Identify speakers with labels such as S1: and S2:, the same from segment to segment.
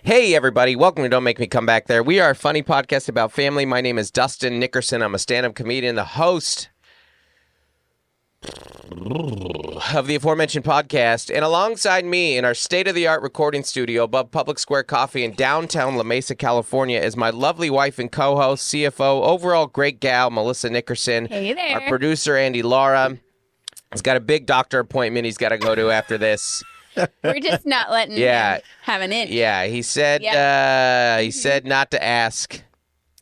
S1: Hey, everybody. Welcome to Don't Make Me Come Back There. We are a funny podcast about family. My name is Dustin Nickerson. I'm a stand-up comedian, the host of the aforementioned podcast. And alongside me in our state-of-the-art recording studio above Public Square Coffee in downtown La Mesa, California, is my lovely wife and co-host, CFO, overall great gal, Melissa Nickerson.
S2: Hey there.
S1: Our producer, Andy Lara. He's got a big doctor appointment he's got to go to after this.
S2: We're just not letting him have an inch.
S1: Yeah, he said not to ask.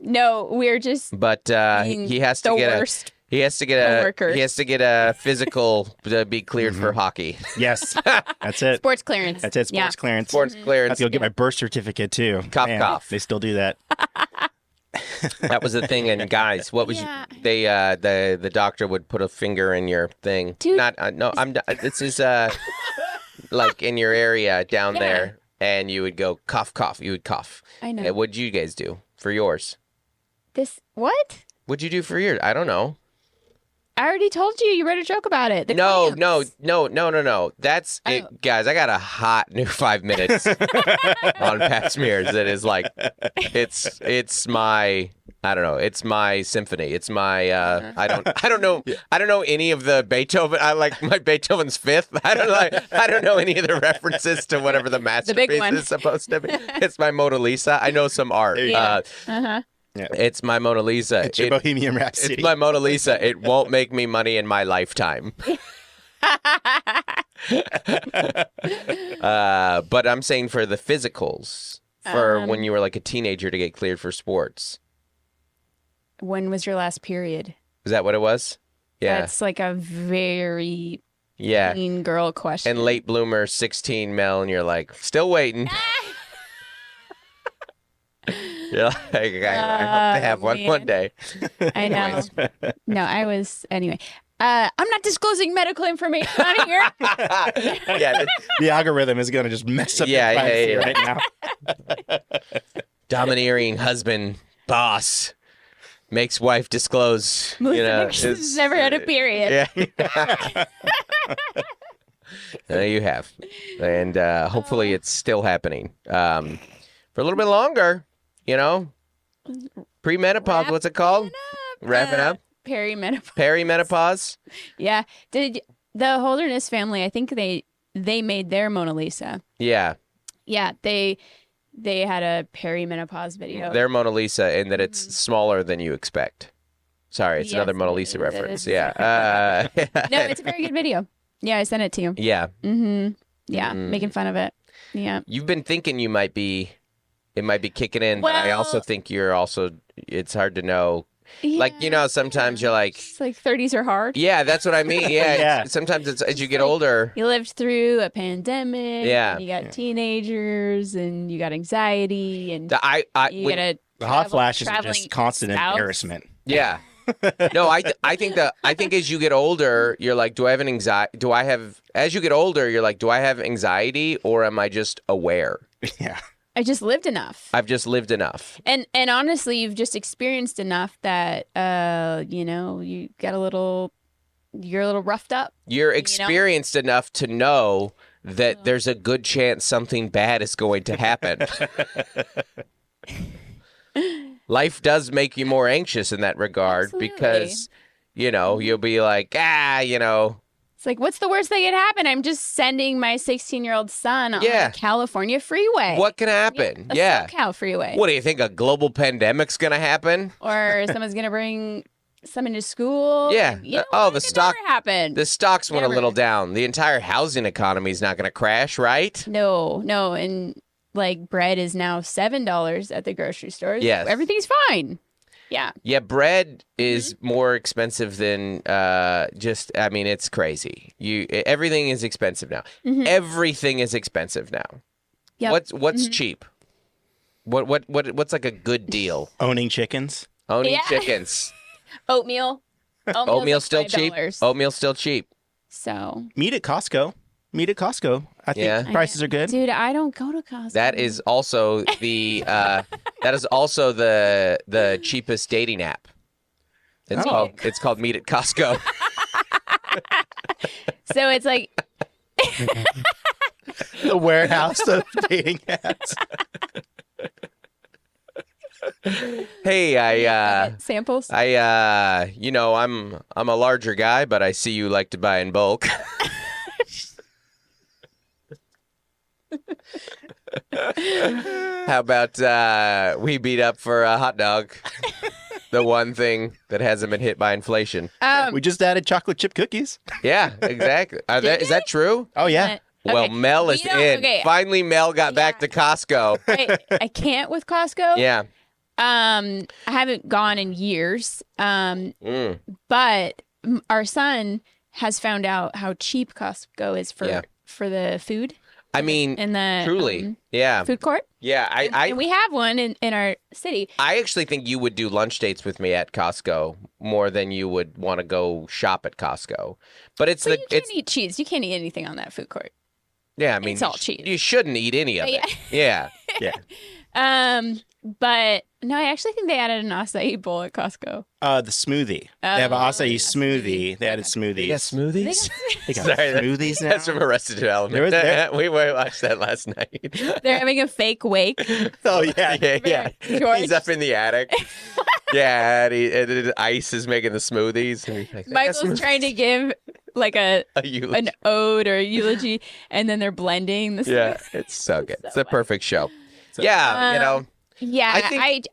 S2: No, we're just
S1: But he has to get he has to get a physical to be cleared for hockey.
S3: Yes, that's it.
S2: Sports clearance.
S3: That's it. Sports clearance.
S1: Sports clearance.
S3: I have to go get my birth certificate too.
S1: Cough,
S3: Man,
S1: cough.
S3: They still do that.
S1: That was the thing. And guys, what was the doctor would put a finger in your thing.
S2: Dude.
S1: This is like in your area down there, and you would go cough, cough. You would cough.
S2: I know.
S1: And what'd you guys do for yours?
S2: What?
S1: What'd you do for yours? I don't know.
S2: I already told you. You read a joke about it.
S1: No.
S2: Clamps.
S1: That's it, guys. I got a hot new 5 minutes on pap smears. That is like, it's my, I don't know. It's my symphony. It's my, I don't know any of the Beethoven. I like my Beethoven's Fifth. I don't know any of the references to whatever the masterpiece is supposed to be. It's my Mona Lisa. I know some art.
S3: Yeah.
S1: It's my Mona Lisa.
S3: It's your Bohemian Rhapsody.
S1: It's my Mona Lisa. It won't make me money in my lifetime. But I'm saying for the physicals, for when you were like a teenager to get cleared for sports.
S2: When was your last period?
S1: Is that what it was? Yeah.
S2: That's like a very teen girl question.
S1: And late bloomer, 16 male, and you're like, still waiting. You're like, I hope to have one day.
S2: I know. No, I was anyway. I'm not disclosing medical information on here.
S3: The algorithm is going to just mess up your privacy right now.
S1: Domineering husband, boss, makes wife disclose.
S2: She's never had a period.
S1: Yeah. There you have. And hopefully it's still happening for a little bit longer. Premenopause, what's it called? Wrapping up?
S2: Perimenopause.
S1: Perimenopause?
S2: Yeah. Did the Holderness family, I think they made their Mona Lisa.
S1: Yeah.
S2: Yeah, they had a perimenopause video.
S1: Their Mona Lisa, in that it's smaller than you expect. Sorry, it's another Mona Lisa reference. Yeah.
S2: No, it's a very good video. Yeah, I sent it to you.
S1: Yeah.
S2: Mm-hmm. Yeah, making fun of it. Yeah.
S1: You've been thinking it might be kicking in, but I also think it's hard to know.
S2: Yeah.
S1: Like, sometimes you're like...
S2: It's like 30s are hard.
S1: Yeah, that's what I mean. Yeah. Sometimes it's as you get older.
S2: You lived through a pandemic.
S1: Yeah.
S2: And you got teenagers and you got anxiety and
S1: The
S3: hot flashes are just constant embarrassment.
S1: Yeah. No, I think as you get older, you're like, do I have anxiety or am I just aware?
S3: Yeah.
S2: I just lived enough.
S1: I've just lived enough.
S2: And honestly, you've just experienced enough that you got you're a little roughed up.
S1: You're experienced enough to know that there's a good chance something bad is going to happen. Life does make you more anxious in that regard. Absolutely. Because, you'll be like,
S2: It's like, what's the worst that could happen? I'm just sending my 16-year-old son on the California freeway.
S1: What can happen?
S2: A SoCal freeway.
S1: What do you think? A global pandemic's going to happen?
S2: Or someone's going to bring someone to school?
S1: Yeah. The stock
S2: happened.
S1: The stocks went a little down. The entire housing economy is not going to crash, right?
S2: No. And like bread is now $7 at the grocery stores.
S1: Yes.
S2: Everything's fine. Yeah.
S1: Yeah, bread is more expensive than it's crazy. Everything is expensive now. Mm-hmm. Everything is expensive now.
S2: Yep.
S1: What's cheap? What's like a good deal?
S3: Owning chickens.
S1: Chickens.
S2: Oatmeal.
S1: Oatmeal's still cheap. Oatmeal's still cheap.
S2: So
S3: Meat at Costco. I think prices are good.
S2: Dude, I don't go to Costco.
S1: That is also the the cheapest dating app. It's called Meet at Costco.
S2: So it's like
S3: the warehouse of dating apps.
S1: Hey,
S2: samples.
S1: I'm a larger guy, but I see you like to buy in bulk. How about we beat up for a hot dog? The one thing that hasn't been hit by inflation.
S3: We just added chocolate chip cookies.
S1: Yeah, exactly. Is that true?
S3: Oh, yeah.
S1: Well,
S2: Okay.
S1: Mel is in.
S2: Okay.
S1: Finally, Mel got back to Costco.
S2: I can't with Costco.
S1: Yeah.
S2: I haven't gone in years. But our son has found out how cheap Costco is for the food.
S1: I mean,
S2: in the
S1: truly,
S2: food court.
S1: Yeah,
S2: and we have one in our city.
S1: I actually think you would do lunch dates with me at Costco more than you would want to go shop at Costco. But you
S2: can't eat cheese. You can't eat anything on that food court.
S1: Yeah, I mean,
S2: it's all cheese.
S1: You shouldn't eat any of it. Yeah.
S2: But no, I actually think they added an acai bowl at Costco.
S3: The smoothie. They have an acai smoothie. They added smoothies.
S1: They got smoothies?
S3: They got smoothies now?
S1: That's from Arrested Development. We watched that last night.
S2: They're having a fake wake.
S3: Oh, yeah.
S1: Yeah.
S2: George.
S1: He's up in the attic. Yeah, and Ice is making the smoothies. And he's like,
S2: Michael's trying to give like an ode or a eulogy, and then they're blending.
S1: Yeah, it's so good. It's a perfect show. Yeah,
S2: Yeah,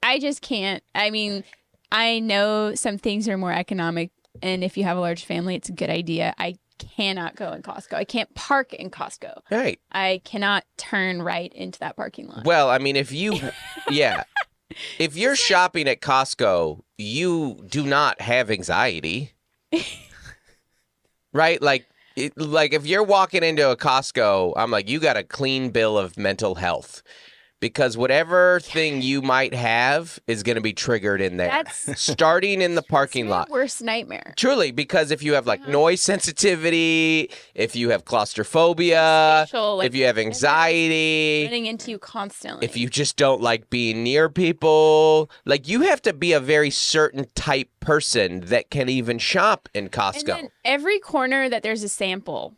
S2: I just can't. I mean, I know some things are more economic, and if you have a large family, it's a good idea. I cannot go in Costco. I can't park in Costco.
S1: Right.
S2: I cannot turn right into that parking lot.
S1: Well, I mean, if you're shopping at Costco, you do not have anxiety. Right? Like if you're walking into a Costco, I'm like, you got a clean bill of mental health. Because whatever thing you might have is going to be triggered in there.
S2: That's
S1: starting in the parking lot.
S2: Worst nightmare.
S1: Truly, because if you have like noise sensitivity, if you have claustrophobia, if you have anxiety,
S2: running into you constantly.
S1: If you just don't like being near people, like you have to be a very certain type person that can even shop in Costco.
S2: And then every corner that there's a sample,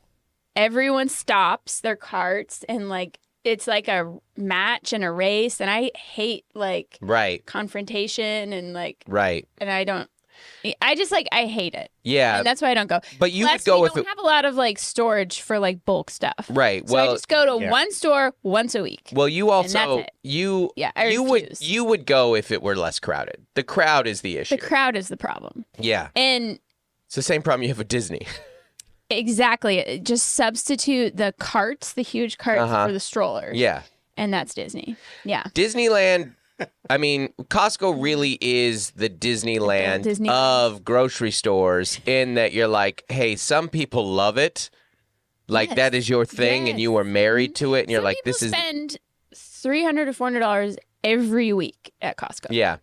S2: everyone stops their carts and like it's like a match and a race, and I hate like confrontation and like and I hate it.
S1: Yeah,
S2: and that's why I don't go.
S1: But you would go
S2: with. We don't have a lot of like storage for like bulk stuff.
S1: Right.
S2: So I just go to one store once a week.
S1: Well, you also
S2: and that's it.
S1: you would go if it were less crowded. The crowd is the issue.
S2: The crowd is the problem.
S1: Yeah,
S2: and
S1: it's the same problem you have with Disney.
S2: Exactly. Just substitute the carts, the huge carts for the strollers.
S1: Yeah.
S2: And that's Disney. Yeah.
S1: Disneyland, I mean, Costco really is the Disneyland of grocery stores in that you're like, hey, some people love it. Like that is your thing and you are married to it. And you're like, this is.
S2: Spend $300 to $400 every week at Costco.
S1: Yeah.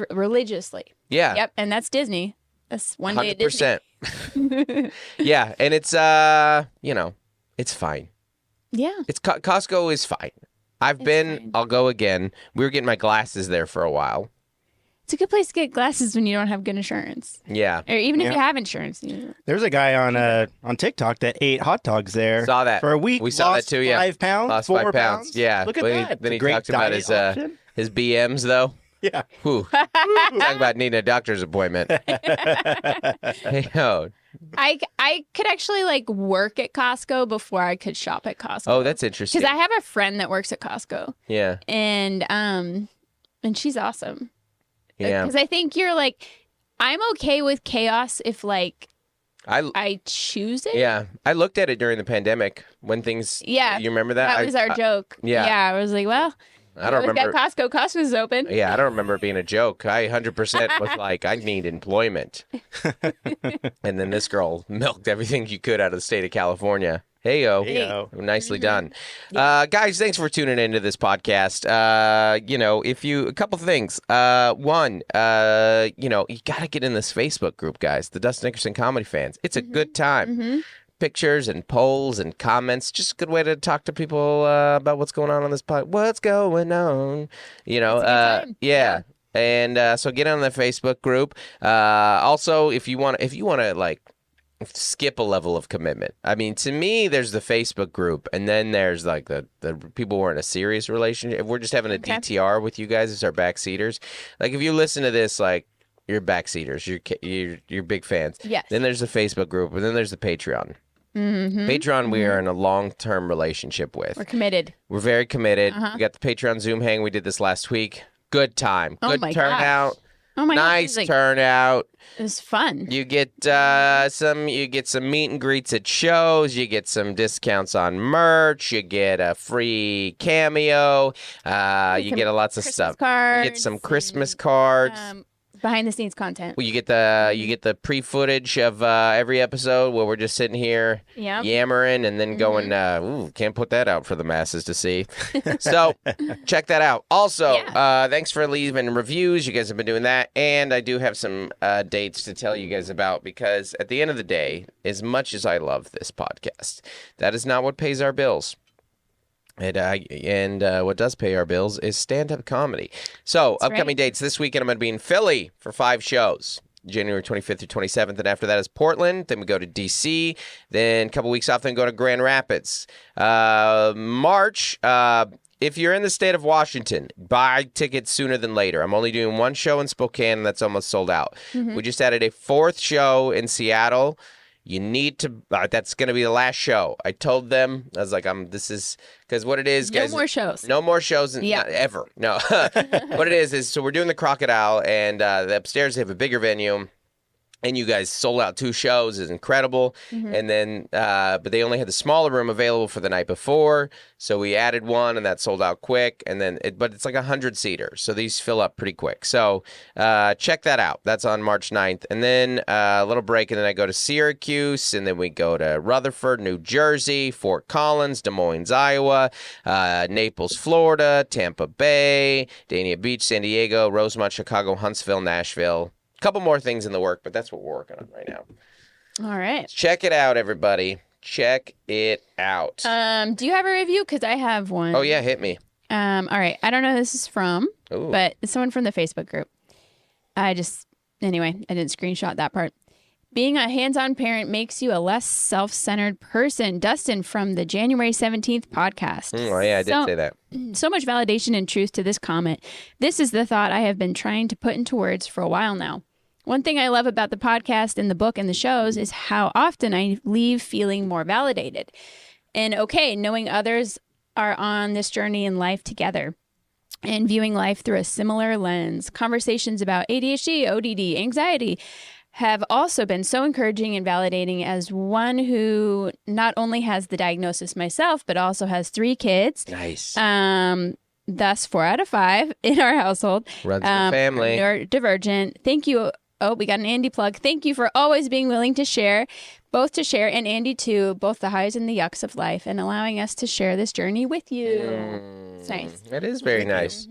S2: Religiously.
S1: Yeah.
S2: Yep. And that's Disney. That's one day at
S1: 100%. Yeah, and it's it's fine.
S2: Yeah.
S1: Costco is fine. I'll go again. We were getting my glasses there for a while.
S2: It's a good place to get glasses when you don't have good insurance.
S1: Yeah.
S2: Or even if you have insurance.
S3: There's a guy on TikTok that ate hot dogs there.
S1: Saw that.
S3: For a week.
S1: We saw that too, yeah.
S3: 5 pounds,
S1: lost
S3: 4
S1: 5 pounds. Yeah.
S3: Look at that.
S1: Then he talked about his BMs though.
S3: Yeah.
S1: Whew. Talk about needing a doctor's appointment. Hey,
S2: I could actually like work at Costco before I could shop at Costco.
S1: Oh, that's interesting.
S2: Because I have a friend that works at Costco.
S1: Yeah.
S2: And she's awesome.
S1: Yeah.
S2: Because I think you're like, I'm okay with chaos if like I choose it.
S1: Yeah. I looked at it during the pandemic when things.
S2: Yeah.
S1: You remember that?
S2: That was our joke.
S1: Yeah.
S2: Yeah. I was like, well.
S1: I don't remember.
S2: Got Costco. Costco's open.
S1: Yeah, I don't remember it being a joke. I 100% was like, I need employment. And then this girl milked everything you could out of the state of California. Hey-o.
S3: Hey-o.
S1: Nicely done. Guys, thanks for tuning into this podcast. A couple things. One, you got to get in this Facebook group, guys, the Dustin Nickerson Comedy Fans. It's a good time. Pictures and polls and comments, just a good way to talk to people about what's going on this pod. What's going on? Yeah. And so get on the Facebook group. Also, if you want to like skip a level of commitment. I mean, to me, there's the Facebook group, and then there's like the people who are in a serious relationship. If we're just having a DTR with you guys, it's our backseaters. Like, if you listen to this, like, you're backseaters, you're big fans.
S2: Yes.
S1: Then there's the Facebook group, and then there's the Patreon.
S2: Mm-hmm.
S1: Patreon, we are in a long-term relationship with.
S2: We're committed.
S1: We're very committed. We got the Patreon Zoom hang. We did this last week. Good time. Good turnout.
S2: Oh my
S1: nice
S2: gosh,
S1: turnout.
S2: It was fun.
S1: You get some meet and greets at shows. You get some discounts on merch. You get a free cameo. You get lots of
S2: Christmas
S1: stuff.
S2: Cards,
S1: You get some Christmas cards.
S2: Behind the scenes content.
S1: Well, you get the pre-footage of every episode where we're just sitting here yammering and then going, ooh, can't put that out for the masses to see. So check that out. Also, thanks for leaving reviews. You guys have been doing that. And I do have some dates to tell you guys about, because at the end of the day, as much as I love this podcast, that is not what pays our bills. And what does pay our bills is stand-up comedy. So, upcoming dates. This weekend, I'm going to be in Philly for 5 shows. January 25th through 27th. And after that is Portland. Then we go to D.C. Then a couple weeks off, then go to Grand Rapids. March, if you're in the state of Washington, buy tickets sooner than later. I'm only doing 1 show in Spokane, and that's almost sold out. We just added a 4th show in Seattle. You need to, that's going to be the last show. I told them, I was like, this is, because what it is, guys.
S2: No more shows.
S1: No more shows ever. No. What it is, so we're doing the Crocodile, and the upstairs, they have a bigger venue. And you guys sold out 2 shows, is incredible. And then, but they only had the smaller room available for the night before. So we added 1, and that sold out quick. And then, but it's like 100-seater. So these fill up pretty quick. So check that out. That's on March 9th. And then a little break, and then I go to Syracuse. And then we go to Rutherford, New Jersey, Fort Collins, Des Moines, Iowa, Naples, Florida, Tampa Bay, Dania Beach, San Diego, Rosemont, Chicago, Huntsville, Nashville. Couple more things in the work, but that's what we're working on right now.
S2: All right.
S1: Check it out, everybody. Check it out.
S2: Do you have a review? Because I have one.
S1: Oh, yeah, hit me.
S2: All right. I don't know who this is from, but it's someone from the Facebook group. Anyway, I didn't screenshot that part. Being a hands-on parent makes you a less self-centered person. Dustin from the January 17th podcast.
S1: Oh, yeah, I did say that.
S2: So much validation and truth to this comment. This is the thought I have been trying to put into words for a while now. One thing I love about the podcast and the book and the shows is how often I leave feeling more validated and knowing others are on this journey in life together and viewing life through a similar lens. Conversations about ADHD, ODD, anxiety have also been so encouraging and validating as one who not only has the diagnosis myself, but also has 3 kids.
S1: Nice.
S2: Thus 4 out of 5 in our household.
S1: Runs in the family.
S2: Neurodivergent. Thank you. Oh, we got an Andy plug. Thank you for always being willing to share, and Andy too, both the highs and the yucks of life, and allowing us to share this journey with you. It's nice.
S1: That is very nice.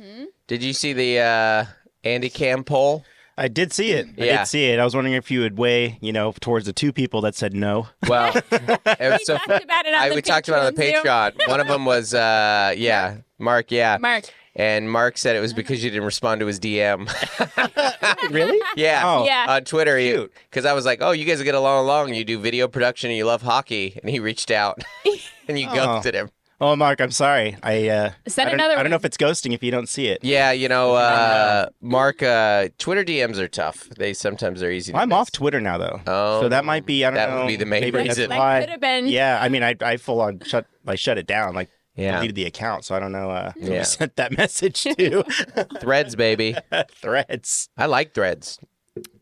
S1: Did you see the Andy Cam poll?
S3: I did see it. I did see it. I was wondering if you would weigh, towards the 2 people that said no.
S1: Well, it was so
S2: we talked about it on
S1: we talked about it on the Patreon. One of them was, Mark. Yeah.
S2: Mark.
S1: And Mark said it was because you didn't respond to his DM.
S3: Really?
S1: Yeah.
S3: Oh.
S2: Yeah.
S1: On Twitter. Because I was like, oh, you guys get along. And you do video production and you love hockey. And he reached out and you ghosted him.
S3: Oh, Mark, I'm sorry.
S2: Send another
S3: I don't know if it's ghosting if you don't see it.
S1: Yeah, Mark, Twitter DMs are tough. Sometimes they're easy to
S3: I'm
S1: miss.
S3: off Twitter now, though.
S1: Oh.
S3: So that might be, I don't know.
S1: That would be the main
S3: maybe
S1: reason.
S3: That's why.
S2: That could have been.
S3: Yeah, I mean, I full on shut it down.
S1: Yeah.
S3: Deleted the account, so I don't know who I sent that message to.
S1: Threads, baby.
S3: Threads.
S1: I like Threads.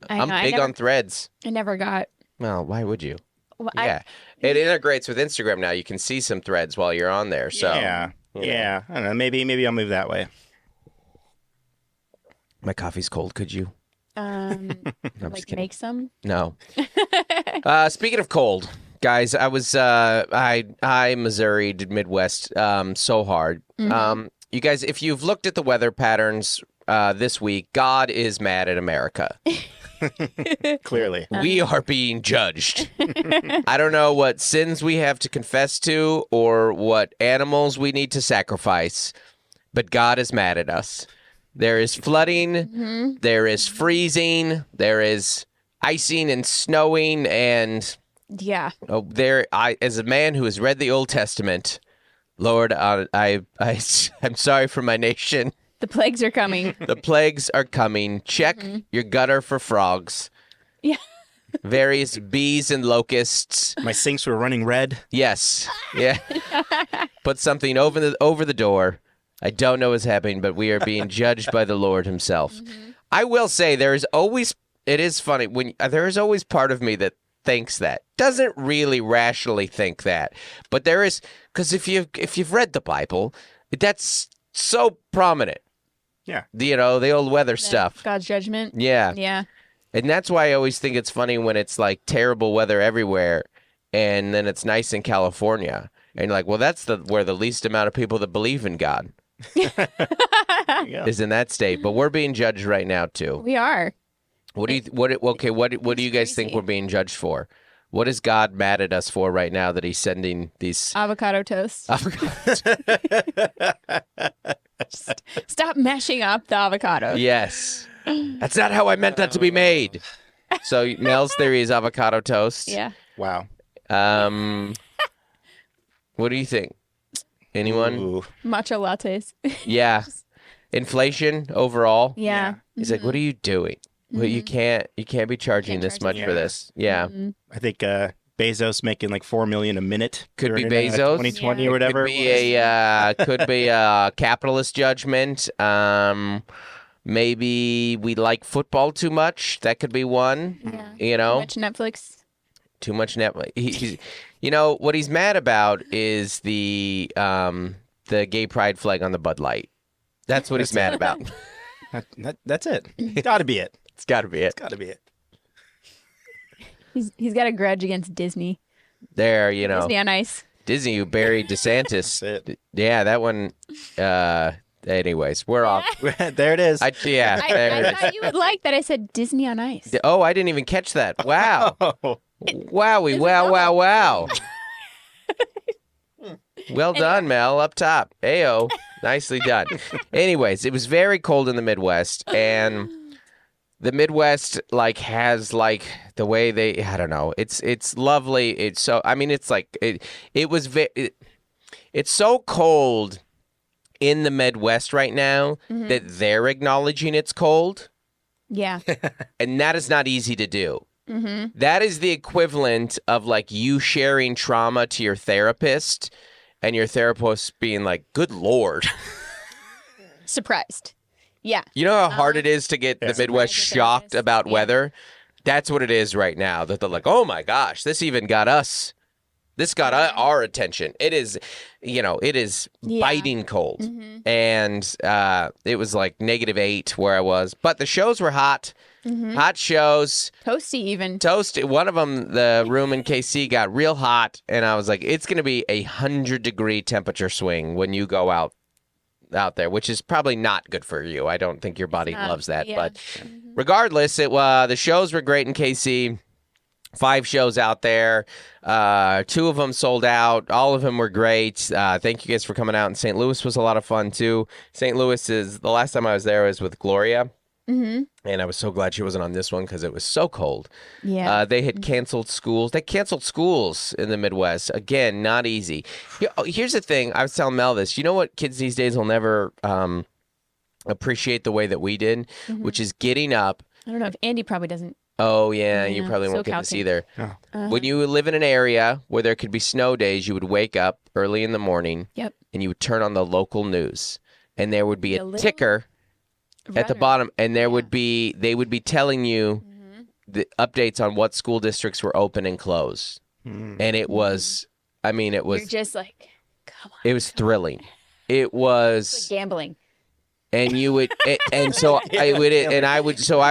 S1: I'm big on Threads.
S2: I never got.
S1: Well, why would you?
S2: Well,
S1: yeah. It integrates with Instagram now. You can see some threads while you're on there. So
S3: Yeah. I don't know. Maybe I'll move that way.
S1: My coffee's cold. Could you?
S2: Make some?
S1: No. Speaking of cold, guys, I was I Missouri'd Midwest so hard. You guys, if you've looked at the weather patterns this week, God is mad at America.
S3: Clearly.
S1: We are being judged. I don't know what sins we have to confess to or what animals we need to sacrifice, but God is mad at us. There is flooding, there is freezing, there is icing and snowing, and
S2: Yeah.
S1: Oh, as a man who has read the Old Testament, Lord, I'm sorry for my nation.
S2: The plagues are coming.
S1: The plagues are coming. Check your gutter for frogs.
S2: Yeah.
S1: Various bees and locusts.
S3: My sinks were running red.
S1: Yes. Yeah. Put something over the door. I don't know what's happening, but we are being judged by the Lord himself. I will say it is funny when there is always part of me that thinks that. Doesn't really rationally think that. But there is, because if you've read the Bible, that's so prominent.
S3: Yeah.
S1: The old weather stuff.
S2: God's judgment.
S1: Yeah.
S2: Yeah.
S1: And that's why I always think it's funny when it's like terrible weather everywhere and then it's nice in California. And you're like, well, that's where the least amount of people that believe in God is in that state. But we're being judged right now too.
S2: We are.
S1: What do you guys think we're being judged for? What is God mad at us for right now that he's sending these
S2: avocado toast? Stop mashing up the avocado.
S1: Yes. That's not how I meant that to be made. So Mel's theory is avocado toast.
S2: Yeah.
S3: Wow.
S1: What do you think? Anyone?
S3: Ooh.
S2: Matcha lattes.
S1: Yeah. Inflation overall.
S2: Yeah.
S1: He's like, what are you doing? Well, you can't be charging this much for this. Yeah.
S3: I think Bezos making like $4 million a minute.
S1: Could be
S3: during,
S1: Bezos.
S3: 2020 or whatever.
S1: Could be a capitalist judgment. Maybe we like football too much. That could be one.
S2: Yeah.
S1: Too
S2: much Netflix.
S1: Too much Netflix. What he's mad about is the gay pride flag on the Bud Light. That's what he's mad about.
S3: That's it. Gotta be it.
S1: It's got to be it.
S3: It's gotta be it.
S2: He's got a grudge against Disney.
S1: There,
S2: Disney on Ice.
S1: Disney who buried DeSantis.
S3: That's it.
S1: Yeah, that one. Anyways, we're off.
S3: There it is.
S2: I thought you would like that I said Disney on Ice.
S1: Oh, I didn't even catch that. Wow. Wowie, wow. Well done, Mel, up top. Ayo. Nicely done. Anyways, it was very cold in the Midwest, and the Midwest has the way I don't know. It's lovely. It's so it's so cold in the Midwest right now that they're acknowledging it's cold.
S2: Yeah.
S1: And that is not easy to do.
S2: Mm-hmm.
S1: That is the equivalent of you sharing trauma to your therapist and your therapist being like, good Lord.
S2: Surprised. Yeah.
S1: You know how hard it is to get the Midwest shocked about weather? That's what it is right now. That they're like, oh my gosh, this even got us. This got our attention. It is, it is biting cold. Mm-hmm. And it was like -8 where I was. But the shows were hot. Mm-hmm. Hot shows.
S2: Toasty even.
S1: Toasty. One of them, the room in KC, got real hot. And I was like, it's going to be 100-degree temperature swing when you go out there, which is probably not good for you. I don't think your body loves that. Yeah. But regardless, the shows were great in KC. 5 shows out there. 2 of them sold out. All of them were great. Thank you guys for coming out. And St. Louis was a lot of fun too. St. Louis is, the last time I was there was with Gloria. Mm-hmm. And I was so glad she wasn't on this one because it was so cold. Yeah. They had canceled schools. They canceled schools in the Midwest. Again, not easy. Here's the thing. I was telling Mel this. You know what kids these days will never appreciate the way that we did, which is getting up.
S2: I don't know if Andy probably doesn't.
S1: Oh, yeah, you probably won't get this either. Oh. When you live in an area where there could be snow days, you would wake up early in the morning and you would turn on the local news. And there would be a ticker at the bottom, and they would be telling you the updates on what school districts were open and closed. And it was,
S2: You're just like, come on.
S1: It was thrilling. It was
S2: like gambling.
S1: And you would, and so I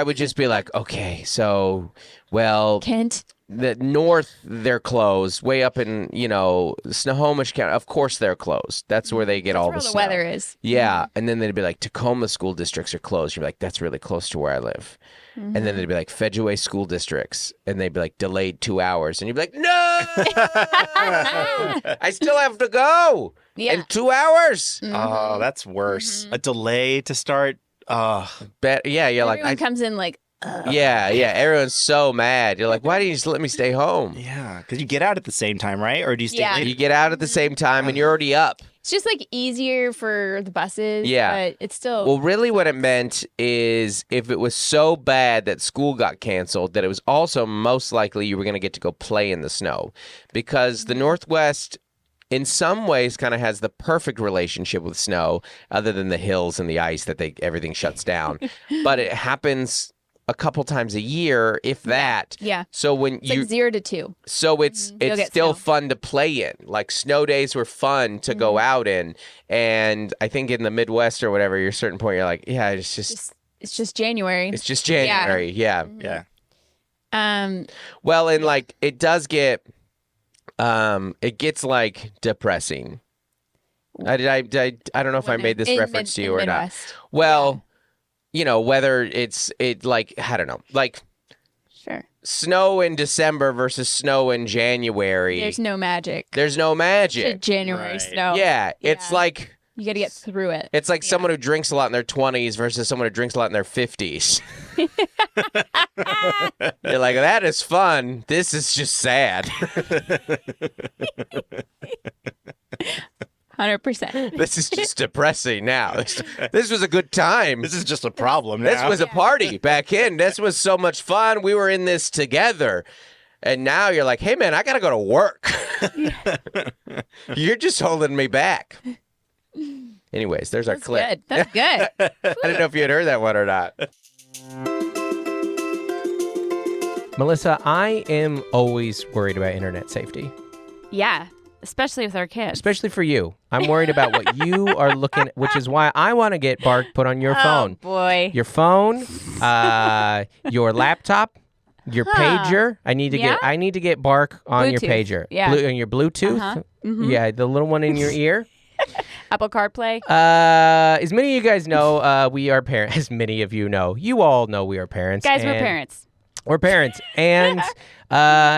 S1: would just be like, okay, so, well,
S2: Kent,
S1: the north, they're closed. Way up in, Snohomish County, of course they're closed. That's where they get all the snow.
S2: Weather is.
S1: Yeah, and then they'd be like, Tacoma school districts are closed. You're like, that's really close to where I live. And then they'd be like, Fedgeway school districts, and they'd be like, delayed 2 hours. And you'd be like, no! I still have to go! Yeah. In 2 hours!
S3: Oh, that's worse. A delay to start.
S1: Yeah,
S2: Everyone comes in like,
S1: Yeah, everyone's so mad. You're like, why didn't you just let me stay home?
S3: Yeah, because you get out at the same time, right? Or do you stay later?
S1: You get out at the same time and you're already up.
S2: It's just like easier for the buses.
S1: Yeah.
S2: But it's still.
S1: Well, really what it meant is if it was so bad that school got canceled, that it was also most likely you were going to get to go play in the snow. Because the Northwest, in some ways, kind of has the perfect relationship with snow, other than the hills and the ice that everything shuts down. But it happens a couple times a year, if that.
S2: Yeah.
S1: So when
S2: it's like 0 to 2.
S1: So it's still fun to play in. Like snow days were fun to go out in. And I think in the Midwest or whatever, you're a certain point, you're like, yeah, it's just
S2: January.
S1: It's just January. Yeah. Well, and like it does get it gets like depressing. I don't know if I made this reference to you or not. Well, you know, whether it's like, I don't know, like snow in December versus snow in January.
S2: There's no magic.
S1: It's
S2: January snow.
S1: Yeah, it's like
S2: you got to get through it.
S1: It's like someone who drinks a lot in their 20s versus someone who drinks a lot in their 50s. You're like, that is fun. This is just sad.
S2: 100%.
S1: This is just depressing now. This was a good time.
S3: This is just a problem now.
S1: This was a party back in. This was so much fun. We were in this together. And now you're like, hey, man, I got to go to work. You're just holding me back. Anyways, there's our clip.
S2: Good. That's good.
S1: I didn't know if you had heard that one or not.
S4: Melissa, I am always worried about internet safety.
S2: Yeah. Especially with our kids.
S4: Especially for you. I'm worried about what you are looking at, which is why I want to get Bark put on your phone.
S2: Oh, boy.
S4: Your phone, your laptop, your pager. I need to get Bark on your pager.
S2: Yeah.
S4: On your Bluetooth. Yeah, the little one in your ear.
S2: Apple CarPlay.
S4: As many of you guys know, we are parents. As many of you know. You all know we are parents.
S2: Guys, we're parents.
S4: We're parents. And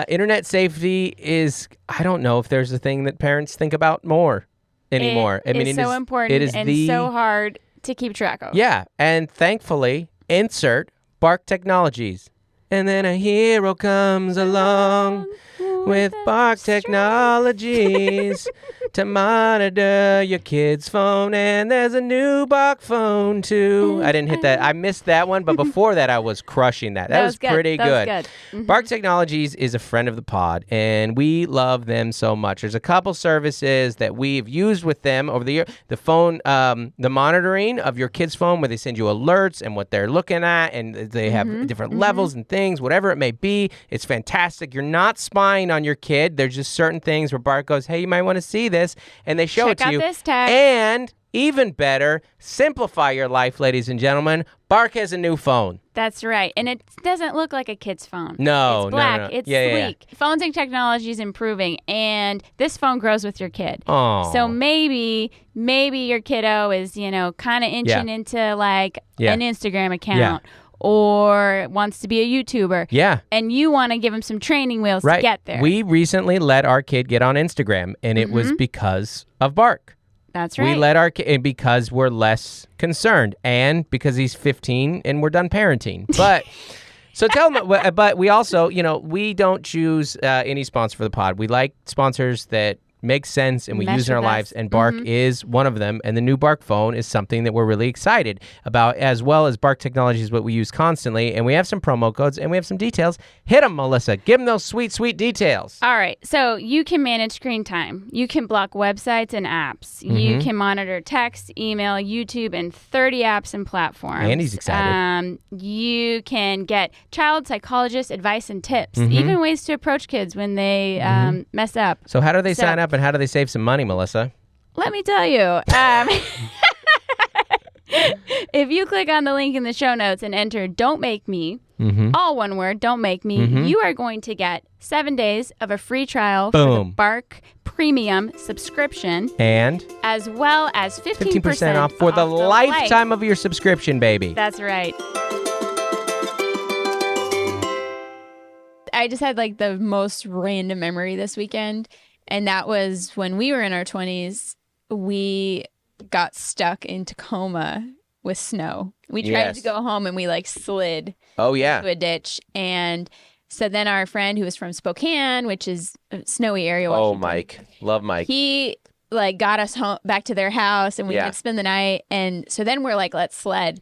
S4: internet safety is, I don't know if there's a thing that parents think about more anymore.
S2: It's so important and so hard to keep track of.
S4: Yeah. And thankfully, insert Bark Technologies. And then a hero comes along with Bark Technologies to monitor your kid's phone. And there's a new Bark phone, too. I didn't hit that. I missed that one, but before that, I was crushing that. That was pretty good.
S2: That was good. Mm-hmm.
S4: Bark Technologies is a friend of the pod, and we love them so much. There's a couple services that we've used with them over the year. The phone, the monitoring of your kid's phone, where they send you alerts and what they're looking at, and they have different levels and things, whatever it may be. It's fantastic. You're not spying on your kid. There's just certain things where Bark goes, hey, you might want to see this, and they show it to you.
S2: Check out this tag.
S4: And even better, simplify your life, ladies and gentlemen. Bark has a new phone.
S2: That's right. And it doesn't look like a kid's phone.
S4: No,
S2: it's black.
S4: No.
S2: It's sleek.
S4: Yeah.
S2: Phones and technology is improving, and this phone grows with your kid.
S4: Oh.
S2: So maybe your kiddo is, kind of inching into like an Instagram account.
S4: Yeah.
S2: Or wants to be a YouTuber.
S4: Yeah.
S2: And you want to give him some training wheels to get there.
S4: We recently let our kid get on Instagram, and it was because of Bark.
S2: That's right.
S4: We let our kid because we're less concerned, and because he's 15 and we're done parenting. But so tell them. But we also, we don't choose any sponsor for the pod. We like sponsors that make sense and we use in our lives, and Bark is one of them. And the new Bark phone is something that we're really excited about, as well as Bark Technology is what we use constantly. And we have some promo codes and we have some details. Hit them, Melissa. Give them those sweet, sweet details.
S2: All right. So you can manage screen time. You can block websites and apps. You can monitor text, email, YouTube, and 30 apps and platforms.
S4: Andy's excited.
S2: You can get child psychologist advice and tips, even ways to approach kids when they mess up.
S4: So how do they sign up and how do they save some money, Melissa?
S2: Let me tell you. If you click on the link in the show notes and enter Don't Make Me, all one word, Don't Make Me, you are going to get 7 days of a free trial for the Bark Premium subscription.
S4: And?
S2: As well as 15%
S4: off for the lifetime of your subscription, baby.
S2: That's right. I just had like the most random memory this weekend. And that was when we were in our 20s, we got stuck in Tacoma with snow. We tried to go home and we like slid into a ditch. And so then our friend who was from Spokane, which is a snowy area, Washington,
S1: Mike. Love Mike.
S2: He like got us home back to their house and we had to spend the night. And so then we're like, let's sled.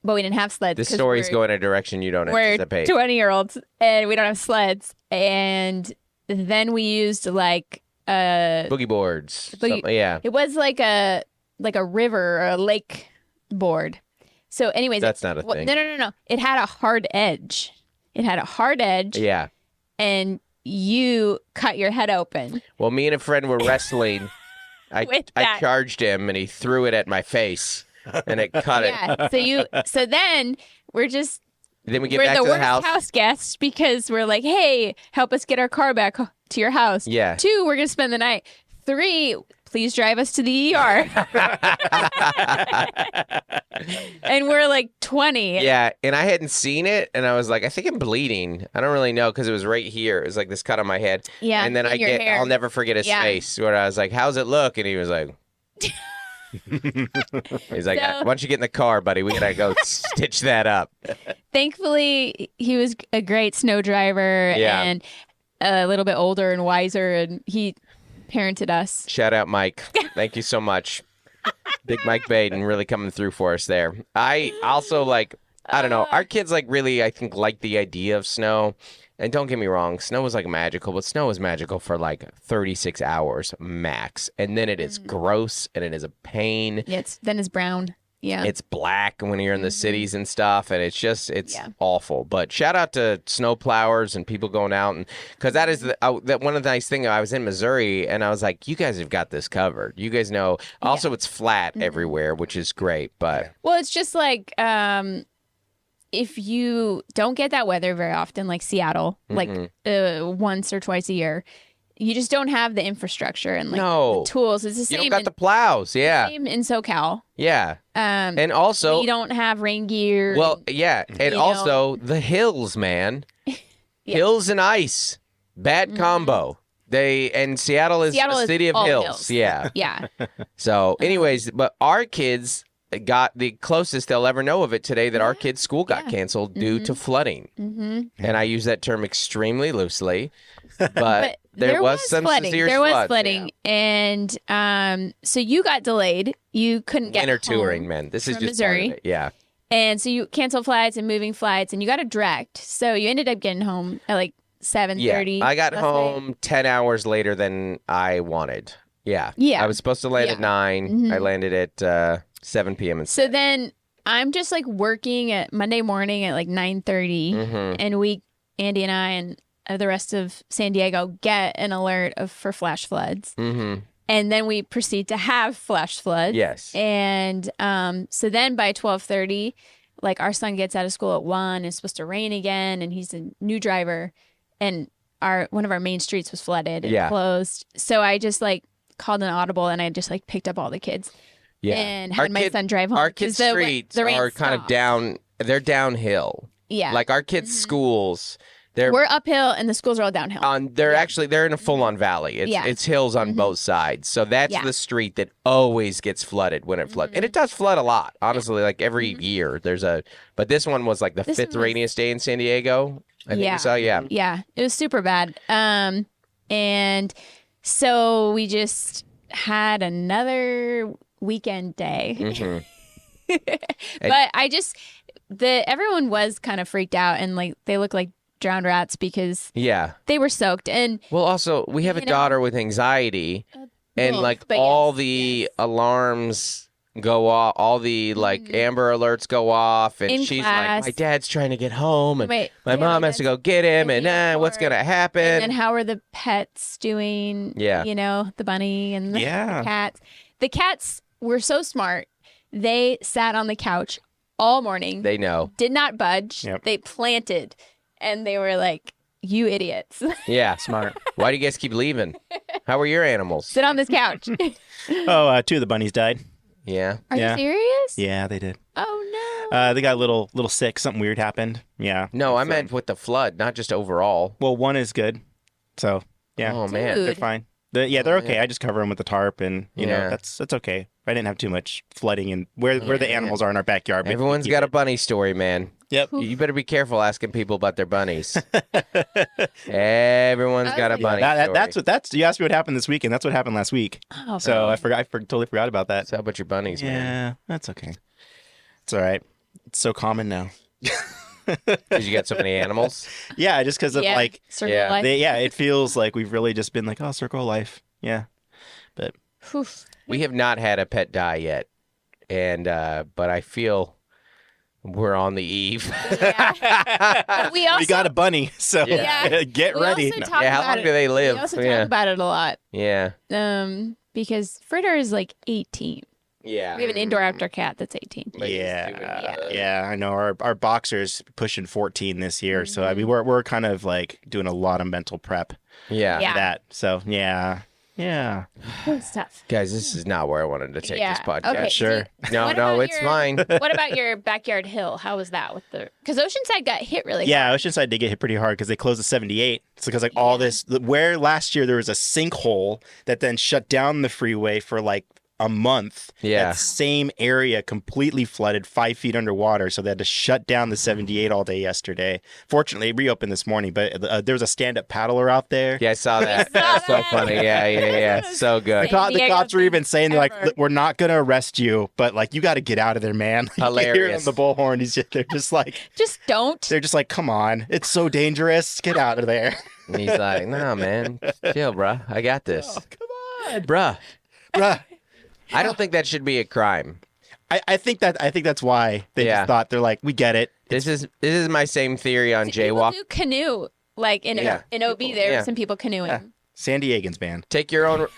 S2: But we didn't have sleds.
S1: This story's going in a direction you don't anticipate.
S2: We're 20-year-olds and we don't have sleds. And then we used like
S1: boogie boards.
S2: It was like a river or a lake board. So anyways,
S1: that's not a thing.
S2: No. It had a hard edge. Yeah. And you cut your head open.
S1: Well, me and a friend were wrestling. I charged him and he threw it at my face. And it cut it.
S2: So then we're just
S1: then we get back to the
S2: house guests because we're like, hey, help us get our car back to your house.
S1: Yeah.
S2: 2, we're gonna spend the night. 3, please drive us to the ER. And we're like 20.
S1: Yeah, and I hadn't seen it, and I was like, I think I'm bleeding. I don't really know because it was right here. It was like this cut on my head.
S2: Yeah.
S1: And then I'll never forget his face where I was like, how's it look? And he was like. He's like, why don't you get in the car, buddy? We gotta go stitch that up.
S2: Thankfully, he was a great snow driver and a little bit older and wiser, and he parented us.
S1: Shout out, Mike. Thank you so much. Big Mike Baden really coming through for us there. I also I don't know. Our kids really, I think, like the idea of snow. And don't get me wrong, snow is magical, but snow is magical for 36 hours max. And then it is gross and it is a pain.
S2: Yeah, then it's brown. Yeah.
S1: It's black when you're in the cities and stuff. And it's awful. But shout out to snow plowers and people going out. And because that is that one of the nice things. I was in Missouri and I was like, you guys have got this covered. You guys know. Also, it's flat everywhere, which is great. But
S2: well, it's just if you don't get that weather very often, like Seattle, once or twice a year, you just don't have the infrastructure and the tools. It's the same.
S1: You don't got the plows. Yeah.
S2: Same in SoCal.
S1: Yeah. And also,
S2: we don't have rain gear.
S1: Well, and also the hills, man. Hills and ice. Bad combo. Seattle is a city of hills. Yeah.
S2: Yeah.
S1: So, anyways, but our kids got the closest they'll ever know of it today that our kids' school got canceled due to flooding. And I use that term extremely loosely, but there was some
S2: flooding.
S1: severe
S2: There was
S1: floods.
S2: flooding. And so you got delayed. You couldn't get
S1: winter
S2: home
S1: touring, man. This is just
S2: Missouri.
S1: part of it. Yeah.
S2: And so you canceled flights and moving flights, and you got a direct. So you ended up getting home at 7:30.
S1: Yeah, I got home 10 hours later than I wanted. Yeah. I was supposed to land at 9. I landed at 7 p.m.
S2: So then I'm just working at Monday morning at 9:30, and Andy and I and the rest of San Diego get an alert for flash floods. And then we proceed to have flash floods.
S1: Yes.
S2: And so then by 12:30, our son gets out of school at 1. It's supposed to rain again, and he's a new driver, and one of our main streets was flooded and closed. So I just called an audible, and I just picked up all the kids.
S1: Yeah.
S2: And had my son drive home.
S1: Our kids' streets are kind of down. They're downhill.
S2: Yeah.
S1: Our kids' schools.
S2: We're uphill and the schools are all downhill.
S1: They're in a full-on valley. It's hills on both sides. So that's the street that always gets flooded when it floods. And it does flood a lot, honestly, every year. But this one was the 5th rainiest day in San Diego. I think we saw,
S2: Yeah, it was super bad. And so we just had another weekend day. But everyone was kind of freaked out and they look like drowned rats because they were soaked. And
S1: well, also we have a daughter with anxiety, and all the alarms go off, all the Amber Alerts go off, and she's like, my dad's trying to get home, and my mom has to go get him, and what's gonna happen?
S2: And how are the pets doing?
S1: Yeah,
S2: the bunny and the cats. The cats were so smart. They sat on the couch all morning.
S1: They know.
S2: Did not budge.
S3: Yep.
S2: They planted. And they were like, you idiots.
S1: Yeah, smart. Why do you guys keep leaving? How are your animals?
S2: Sit on this couch.
S3: 2 of the bunnies died.
S1: Yeah.
S2: Are you serious?
S3: Yeah, they did.
S2: Oh, no.
S3: They got a little sick. Something weird happened. Yeah.
S1: No, I meant with the flood, not just overall.
S3: Well, one is good. So, yeah.
S1: Oh, man.
S3: They're fine. They're okay. Yeah. I just cover them with the tarp, and you know that's okay. I didn't have too much flooding and where the animals are in our backyard.
S1: Everyone's got a bunny story, man.
S3: Yep.
S1: You better be careful asking people about their bunnies. Everyone's got a bunny story.
S3: That's you asked me what happened this weekend. That's what happened last week. Oh, so I totally forgot about that.
S1: So how about your bunnies, man?
S3: Yeah, that's okay. It's all right. It's so common now.
S1: Because you got so many animals?
S3: Yeah, just because of like
S2: circle of life.
S3: It feels like we've really just been like, oh, circle of life. Yeah. But
S1: we have not had a pet die yet. And but I feel we're on the eve.
S2: we
S3: got a bunny, so get ready.
S1: How long do they live?
S2: We also talk about it a lot.
S1: Yeah.
S2: Because Fritter is like 18.
S1: Yeah.
S2: We have an indoor-outdoor cat that's 18.
S3: Yeah. I know our boxer's pushing 14 this year, so I mean we're kind of like doing a lot of mental prep.
S1: Yeah.
S3: For that. So yeah.
S2: It's tough.
S1: Guys, this is not where I wanted to take this podcast.
S2: Okay,
S3: sure.
S1: No, it's fine.
S2: What about your backyard hill? How was that because Oceanside got hit really hard.
S3: Yeah, Oceanside did get hit pretty hard because they closed the 78. It's because like all this, where last year there was a sinkhole that then shut down the freeway for like a month.
S1: Yeah.
S3: That same area completely flooded, 5 feet underwater. So they had to shut down the 78 all day yesterday. Fortunately, it reopened this morning, but there was a stand-up paddler out there.
S1: Yeah, I saw that. That's so funny. Yeah. So good.
S3: The cops were even saying, they're like, we're not going to arrest you, but like, you got to get out of there, man.
S1: Hilarious.
S3: You hear on the bullhorn, they're just like...
S2: Just don't.
S3: They're just like, come on. It's so dangerous. Get out of there.
S1: And he's like, no, man. Chill, bruh. I got this.
S3: Oh, come on.
S1: Bruh. I don't think that should be a crime.
S3: I think that's why they just thought, they're like, we get it.
S1: This is my same theory on jaywalk.
S2: People do canoe, like in OB. There were some people canoeing.
S3: Yeah. San Diegans, man.
S1: Take your own.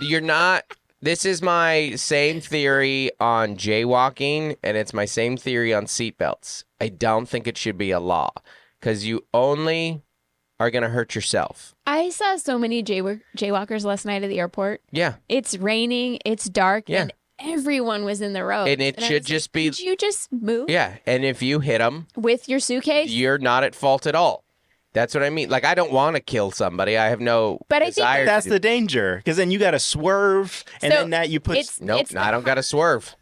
S1: You're not. This is my same theory on jaywalking, and it's my same theory on seatbelts. I don't think it should be a law because you only are going to hurt yourself.
S2: I saw so many jaywalkers last night at the airport.
S1: Yeah.
S2: It's raining, it's dark, and everyone was in the road.
S1: And it should just be...
S2: Could you just move?
S1: Yeah, and if you hit them...
S2: With your suitcase?
S1: You're not at fault at all. That's what I mean. Like, I don't want to kill somebody. I have no desire.
S3: I think that's the danger, because then you got to swerve, and then that you put...
S1: I don't got to swerve.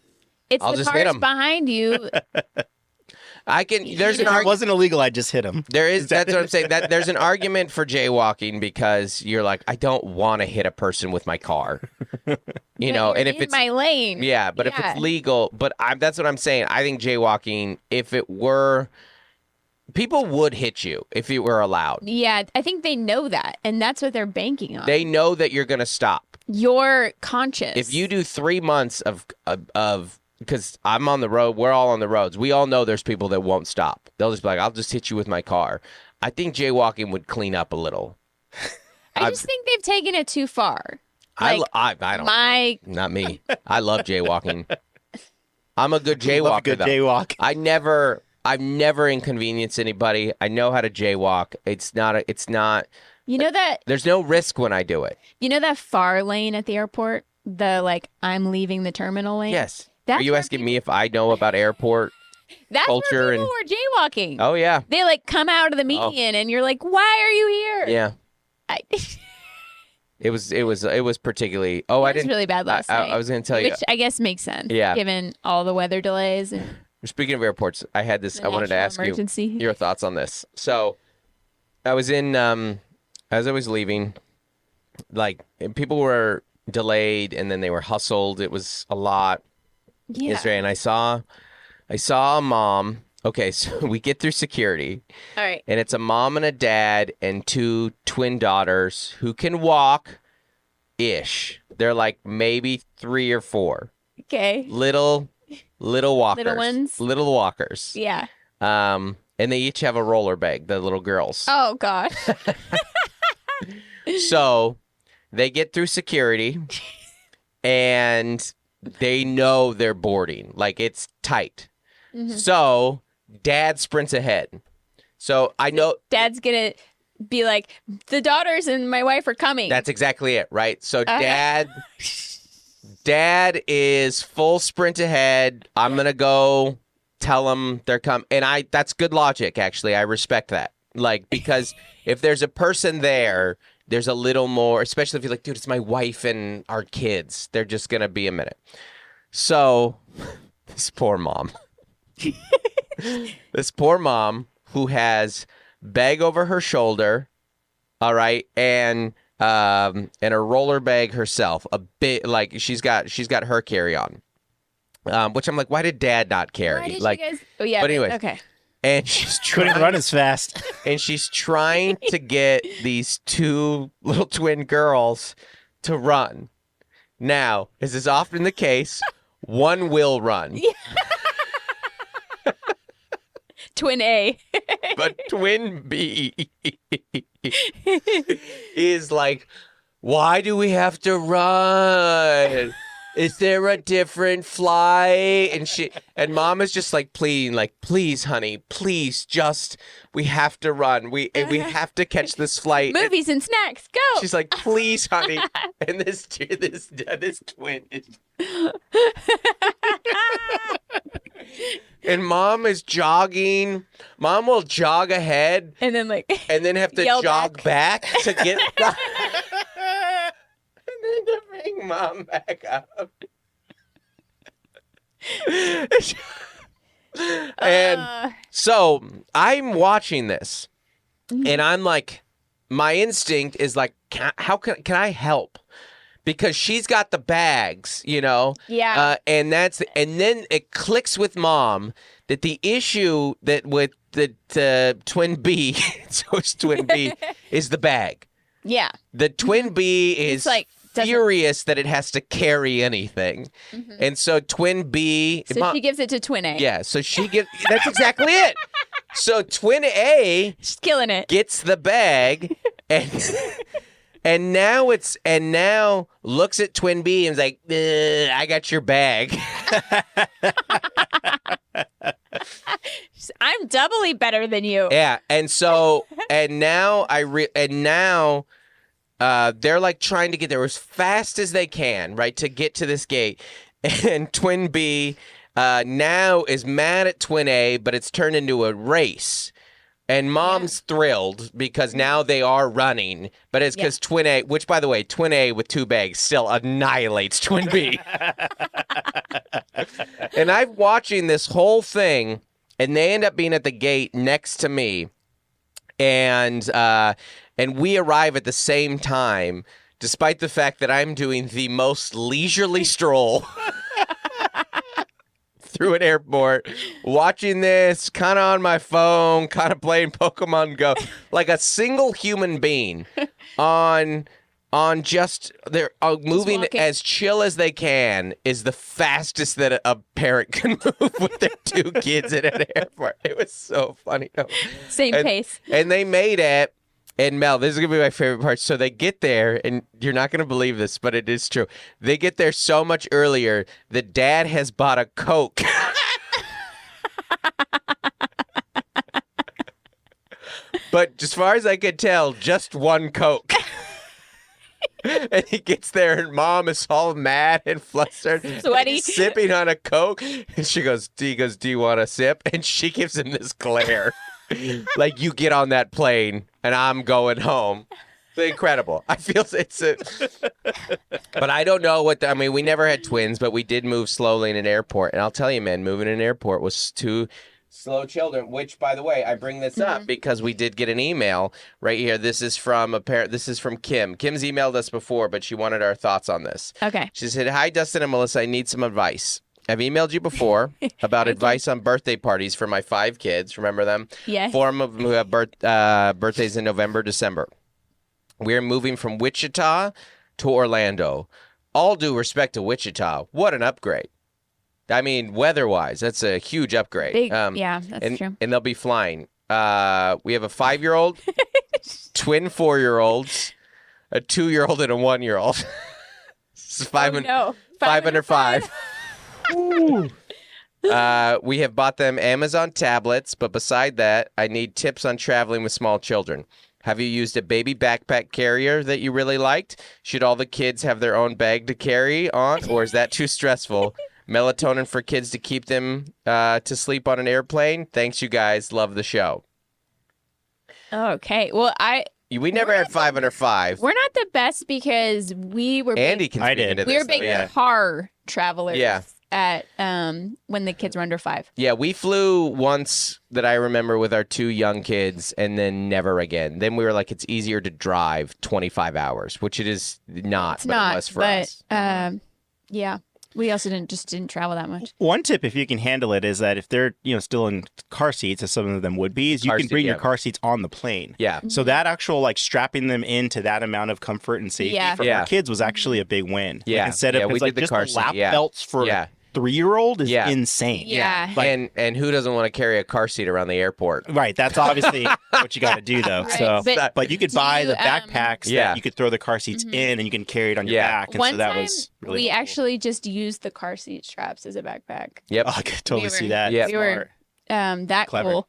S1: I'll just hit them.
S2: Behind you...
S3: There's an argument. It wasn't illegal. I just hit him.
S1: That's what I'm saying. There's an argument for jaywalking because you're like, I don't want to hit a person with my car, you know. And if it's
S2: my lane,
S1: but if it's legal, that's what I'm saying. I think jaywalking, if it were, people would hit you if it were allowed.
S2: Yeah, I think they know that, and that's what they're banking on.
S1: They know that you're going to stop.
S2: You're conscious.
S1: If you do 3 months of because I'm on the road, we're all on the roads. We all know there's people that won't stop. They'll just be like, I'll just hit you with my car. I think jaywalking would clean up a little.
S2: I just think they've taken it too far.
S1: Like, I don't. Not me. I love jaywalking. I'm a good jaywalker.
S3: A good jaywalk.
S1: I've never inconvenienced anybody. I know how to jaywalk. It's not.
S2: You know that
S1: there's no risk when I do it.
S2: You know that far lane at the airport, the I'm leaving the terminal lane.
S1: Yes. Are you asking me if I know about airport culture?
S2: Where people were jaywalking.
S1: Oh, yeah.
S2: They come out of the median and you're like, why are you here?
S1: Yeah. It was particularly... Oh, I didn't...
S2: It was really bad last night.
S1: I was going to tell you...
S2: Which I guess makes sense.
S1: Yeah.
S2: Given all the weather delays. And
S1: speaking of airports, I had this... I wanted to ask you your thoughts on this. So, I was in... as I was leaving, people were delayed and then they were hustled. It was a lot.
S2: Yeah.
S1: Yesterday, and I saw a mom. Okay, so we get through security.
S2: All right.
S1: And it's a mom and a dad and 2 twin daughters who can walk-ish. They're like maybe 3 or 4.
S2: Okay.
S1: Little walkers.
S2: Little ones?
S1: Little walkers.
S2: Yeah.
S1: And they each have a roller bag, the little girls.
S2: Oh, gosh.
S1: So they get through security, and... they know they're boarding. Like, it's tight. Mm-hmm. So, Dad sprints ahead. So, I know...
S2: Dad's going to be like, the daughters and my wife are coming.
S1: That's exactly it, right? So, Dad is full sprint ahead. I'm going to go tell them they're coming. And that's good logic, actually. I respect that. Because if there's a person there... there's a little more, especially if you're like, dude, it's my wife and our kids. They're just going to be a minute. So this poor mom, who has bag over her shoulder, all right, and a roller bag herself, a bit like she's got her carry on, which I'm like, why did Dad not carry?
S2: Why did
S1: like,
S2: you guys... Oh yeah,
S1: but anyways,
S2: okay.
S1: And she's
S3: Couldn't run as fast.
S1: And she's trying to get these two little twin girls to run. Now, as is often the case, one will run.
S2: Twin A.
S1: But twin B is like, why do we have to run? Is there a different flight? And Mom is just like pleading, like, please, honey, please, just, we have to run. We have to catch this flight.
S2: Movies and snacks, go.
S1: She's like, please, honey. And this twin is. And Mom is jogging. Mom will jog ahead.
S2: And then
S1: have to jog back to get. And to bring Mom back up. And so I'm watching this, and I'm like, my instinct is like, how can I help? Because she's got the bags, you know.
S2: Yeah.
S1: And then it clicks with Mom that the issue that with the twin B, so it's twin B, is the bag.
S2: Yeah.
S1: The twin B is
S2: like,
S1: furious that it has to carry anything. Mm-hmm. And so twin B...
S2: So she gives it to twin A.
S1: Yeah, so she gives... That's exactly it. So twin A...
S2: She's killing it.
S1: Gets the bag and now looks at twin B and is like, I got your bag.
S2: I'm doubly better than you.
S1: Yeah, and so now they're like trying to get there as fast as they can, right, to get to this gate. And twin B now is mad at twin A, but it's turned into a race. And Mom's thrilled because now they are running, but it's because twin A, which by the way, twin A with two bags still annihilates twin B. And I'm watching this whole thing, and they end up being at the gate next to me, and we arrive at the same time, despite the fact that I'm doing the most leisurely stroll through an airport, watching this, kind of on my phone, kind of playing Pokemon Go, like a single human being on just they're moving as chill as they can is the fastest that a parent can move with their two kids in an airport. It was so funny.
S2: Same pace.
S1: And they made it. And Mel, this is going to be my favorite part. So they get there, and you're not going to believe this, but it is true. They get there so much earlier that Dad has bought a Coke. But as far as I could tell, just one Coke. And he gets there, and Mom is all mad and flustered,
S2: sweaty,
S1: sipping on a Coke. And he goes, do you want a sip? And she gives him this glare. Like, you get on that plane and I'm going home. It's incredible. I feel but I don't know we never had twins, but we did move slowly in an airport. And I'll tell you, man, moving in an airport was two slow children, which, by the way, I bring this up because we did get an email right here. This is from Kim. Kim's emailed us before, but she wanted our thoughts on this.
S2: Okay.
S1: She said, hi, Dustin and Melissa. I need some advice. I've emailed you before about advice on birthday parties for my 5 kids. Remember them?
S2: Yes.
S1: 4 of them who have birthdays in November, December. We're moving from Wichita to Orlando. All due respect to Wichita. What an upgrade. I mean, weather-wise, that's a huge upgrade.
S2: Yeah, that's true.
S1: And they'll be flying. We have a 5-year-old, twin 4-year-olds, a 2-year-old, and a 1-year-old. This is 5 under 5. We have bought them Amazon tablets, but beside that, I need tips on traveling with small children. Have you used a baby backpack carrier that you really liked? Should all the kids have their own bag to carry on, or is that too stressful? Melatonin for kids to keep them to sleep on an airplane? Thanks, you guys. Love the show.
S2: Okay. Well,
S1: We never had 5 under 5.
S2: We're not the best because we were
S1: Andy can speak into
S2: we
S1: this.
S2: were big
S1: though,
S2: car travelers.
S1: Yeah.
S2: At when the kids were under 5.
S1: Yeah, we flew once that I remember with our 2 young kids, and then never again. Then we were like, it's easier to drive 25 hours, which it is not.
S2: It's
S1: but
S2: not,
S1: it was for
S2: but
S1: us.
S2: yeah, we also didn't travel that much.
S3: One tip, if you can handle it, is that if they're still in car seats, as some of them would be, is you can bring your car seats on the plane.
S1: Yeah.
S3: So that actual strapping them into that amount of comfort and safety for our kids was actually a big win.
S1: Yeah.
S3: Instead of
S1: we did the
S3: just
S1: car
S3: the
S1: seat.
S3: lap
S1: Yeah.
S3: belts for 3-year-old is insane.
S2: Yeah.
S1: And who doesn't want to carry a car seat around the airport?
S3: Right. That's obviously what you got to do, though.
S2: Right.
S3: So, but you could buy
S2: you,
S3: the backpacks that you could throw the car seats in, and you can carry it on your back. And
S2: One
S3: so that
S2: time,
S3: was really
S2: we
S3: helpful.
S2: actually just used the car seat straps as a backpack.
S1: Yep.
S3: Oh, I could totally see that.
S1: Yeah.
S2: We were that
S3: Clever.
S2: cool.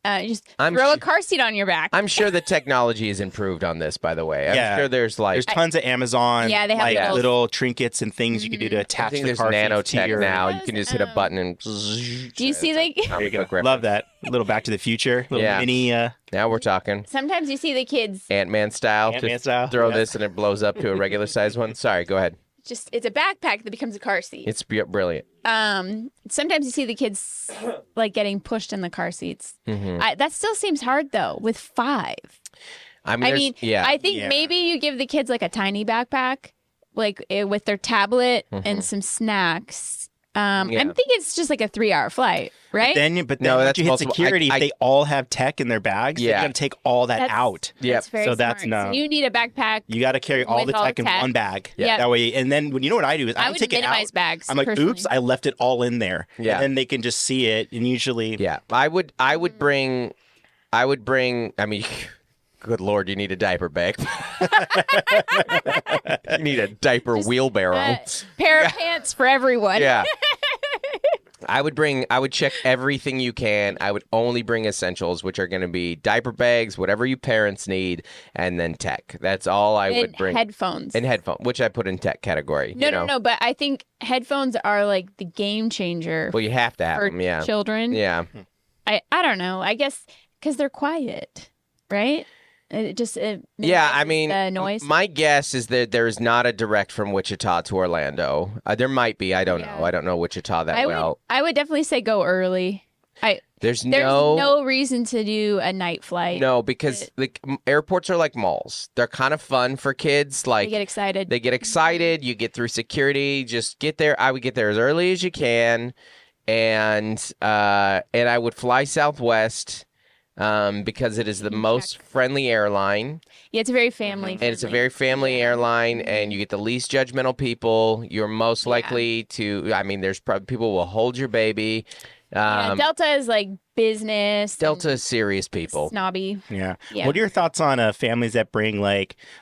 S2: Just
S1: I'm
S2: throw a
S1: su-
S2: car seat on your back.
S1: I'm sure the technology has improved on this, by the way. I'm sure there's
S3: There's tons of Amazon
S2: Yeah, they have those.
S3: little trinkets and things you can do to
S1: I
S3: attach
S1: think
S3: the
S1: there's
S3: car seats to
S1: nanotech
S3: your...
S1: now. You can just hit a button and...
S2: Do you see
S3: There you go. Love that. A little Back to the Future. Little mini...
S1: Now we're talking.
S2: Sometimes you see the kids.
S1: Ant-Man style.
S3: Ant-Man
S1: Just
S3: style,
S1: throw
S3: yeah.
S1: this and it blows up to a regular size one. Sorry, go ahead.
S2: It's a backpack that becomes a car seat.
S1: It's brilliant.
S2: Sometimes you see the kids getting pushed in the car seats.
S1: Mm-hmm.
S2: That still seems hard though with 5. I mean, I think maybe you give the kids a tiny backpack, with their tablet and some snacks. I think it's just a 3-hour flight, right?
S3: But then
S1: No,
S3: once
S1: that's
S3: you hit
S1: multiple.
S3: security, if they all have tech in their bags, they're
S1: Yeah.
S3: going to take all that out.
S2: That's very
S3: So
S2: smart.
S3: that's no.
S2: So you need a backpack.
S3: You got to carry all
S2: With
S3: the
S2: all
S3: tech
S2: the
S3: in
S2: tech.
S3: one bag.
S2: Yeah.
S3: That way, and then you know what I do is
S2: I
S3: I
S2: would
S3: take it
S2: minimize
S3: out.
S2: bags.
S3: I'm like,
S2: personally.
S3: oops, I left it all in there.
S1: Yeah.
S3: And then they can just see it, and usually,
S1: Yeah, I would bring. I mean, good Lord, you need a diaper bag. You need a diaper wheelbarrow.
S2: Pair of pants for everyone.
S1: Yeah. I would check everything you can. I would only bring essentials, which are going to be diaper bags, whatever you parents need, and then tech. That's all I would bring.
S2: Headphones.
S1: And headphones, which I put in tech category.
S2: No. But I think headphones are the game changer
S1: Well, you have to have
S2: for
S1: them, yeah.
S2: children.
S1: Yeah.
S2: I don't know. I guess because they're quiet, right? It
S1: Yeah, I mean,
S2: the noise.
S1: my guess is that there's not a direct from Wichita to Orlando. There might be. I don't know. I don't know Wichita that well.
S2: I would definitely say go early.
S1: There's
S2: no reason to do a night flight.
S1: No, because airports are like malls. They're kind of fun for kids.
S2: They get excited.
S1: They get excited. You get through security. Just get there. I would get there as early as you can, and I would fly Southwest. Because it is the most friendly airline.
S2: Yeah, it's a very family.
S1: And it's a very family airline, and you get the least judgmental people. You're most likely to, I mean, there's probably people will hold your baby.
S2: Delta is business.
S1: Delta is serious people.
S2: Snobby.
S3: Yeah. What are your thoughts on families that bring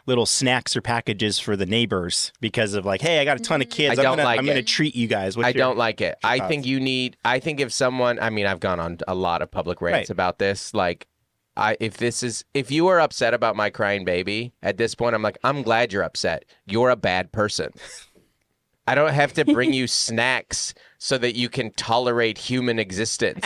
S3: little snacks or packages for the neighbors because of hey, I got a ton of kids. I'm gonna treat you guys.
S1: I don't like it. I think if someone, I mean, I've gone on a lot of public rants about this. If you are upset about my crying baby, at this point, I'm glad you're upset. You're a bad person. I don't have to bring you snacks so that you can tolerate human existence.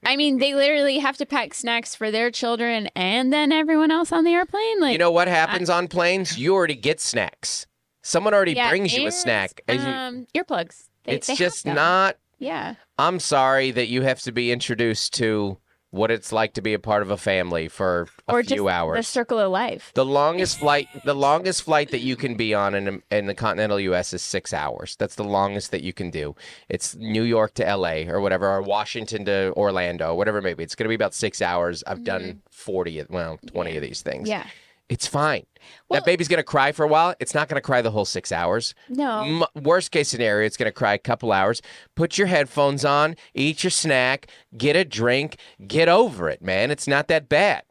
S2: I mean, they literally have to pack snacks for their children and then everyone else on the airplane.
S1: You know what happens on planes? You already get snacks. Someone already brings you a snack.
S2: Earplugs.
S1: It's just not.
S2: Yeah.
S1: I'm sorry that you have to be introduced to what it's like to be a part of a family for a few hours.
S2: The circle of life.
S1: The longest flight that you can be on in the continental U.S. is 6 hours. That's the longest that you can do. It's New York to L.A. or whatever, or Washington to Orlando, whatever it may be. It's going to be about 6 hours. I've done 20 of these things.
S2: Yeah.
S1: It's fine. That baby's going to cry for a while. It's not going to cry the whole 6 hours.
S2: No.
S1: Worst case scenario, it's going to cry a couple hours. Put your headphones on, eat your snack, get a drink, get over it, man. It's not that bad.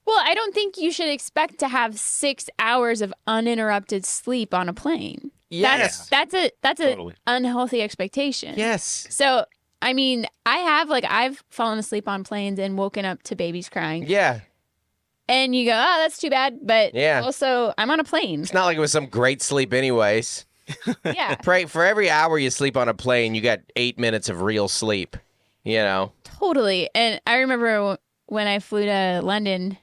S2: Well, I don't think you should expect to have 6 hours of uninterrupted sleep on a plane.
S1: Yes.
S2: That's
S3: Totally.
S2: an unhealthy expectation.
S1: Yes.
S2: So, I mean, I've fallen asleep on planes and woken up to babies crying.
S1: Yeah.
S2: And you go, oh, that's too bad. But also, I'm on a plane.
S1: It's not like it was some great sleep anyways.
S2: Yeah.
S1: For every hour you sleep on a plane, you got 8 minutes of real sleep,
S2: Totally. And I remember when I flew to London,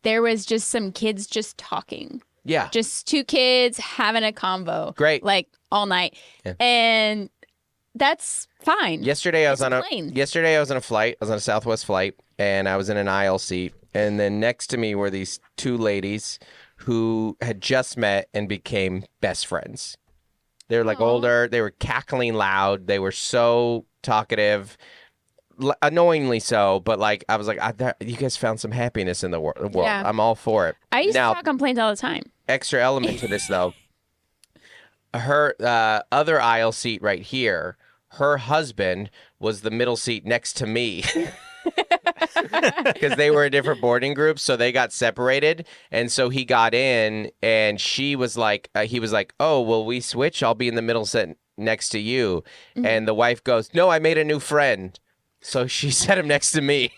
S2: there was just some kids just talking.
S1: Yeah.
S2: Just two kids having a convo.
S1: Great.
S2: Like all night. Yeah. And that's fine.
S1: Yesterday I was on a flight. I was on a Southwest flight, and I was in an aisle seat. And then next to me were these two ladies who had just met and became best friends. They were like older. They were cackling loud. They were so talkative. Annoyingly so, but like I was like, you guys found some happiness in the world. Yeah. I'm all for it.
S2: I used to talk on planes all the time.
S1: Extra element to this though. Her other aisle seat right here, her husband was the middle seat next to me. Because they were in different boarding groups, so they got separated, and so he got in, and she was like, he was like, "Oh, will we switch? I'll be in the middle seat next to you." Mm-hmm. And the wife goes, "No, I made a new friend." So she set him next to me.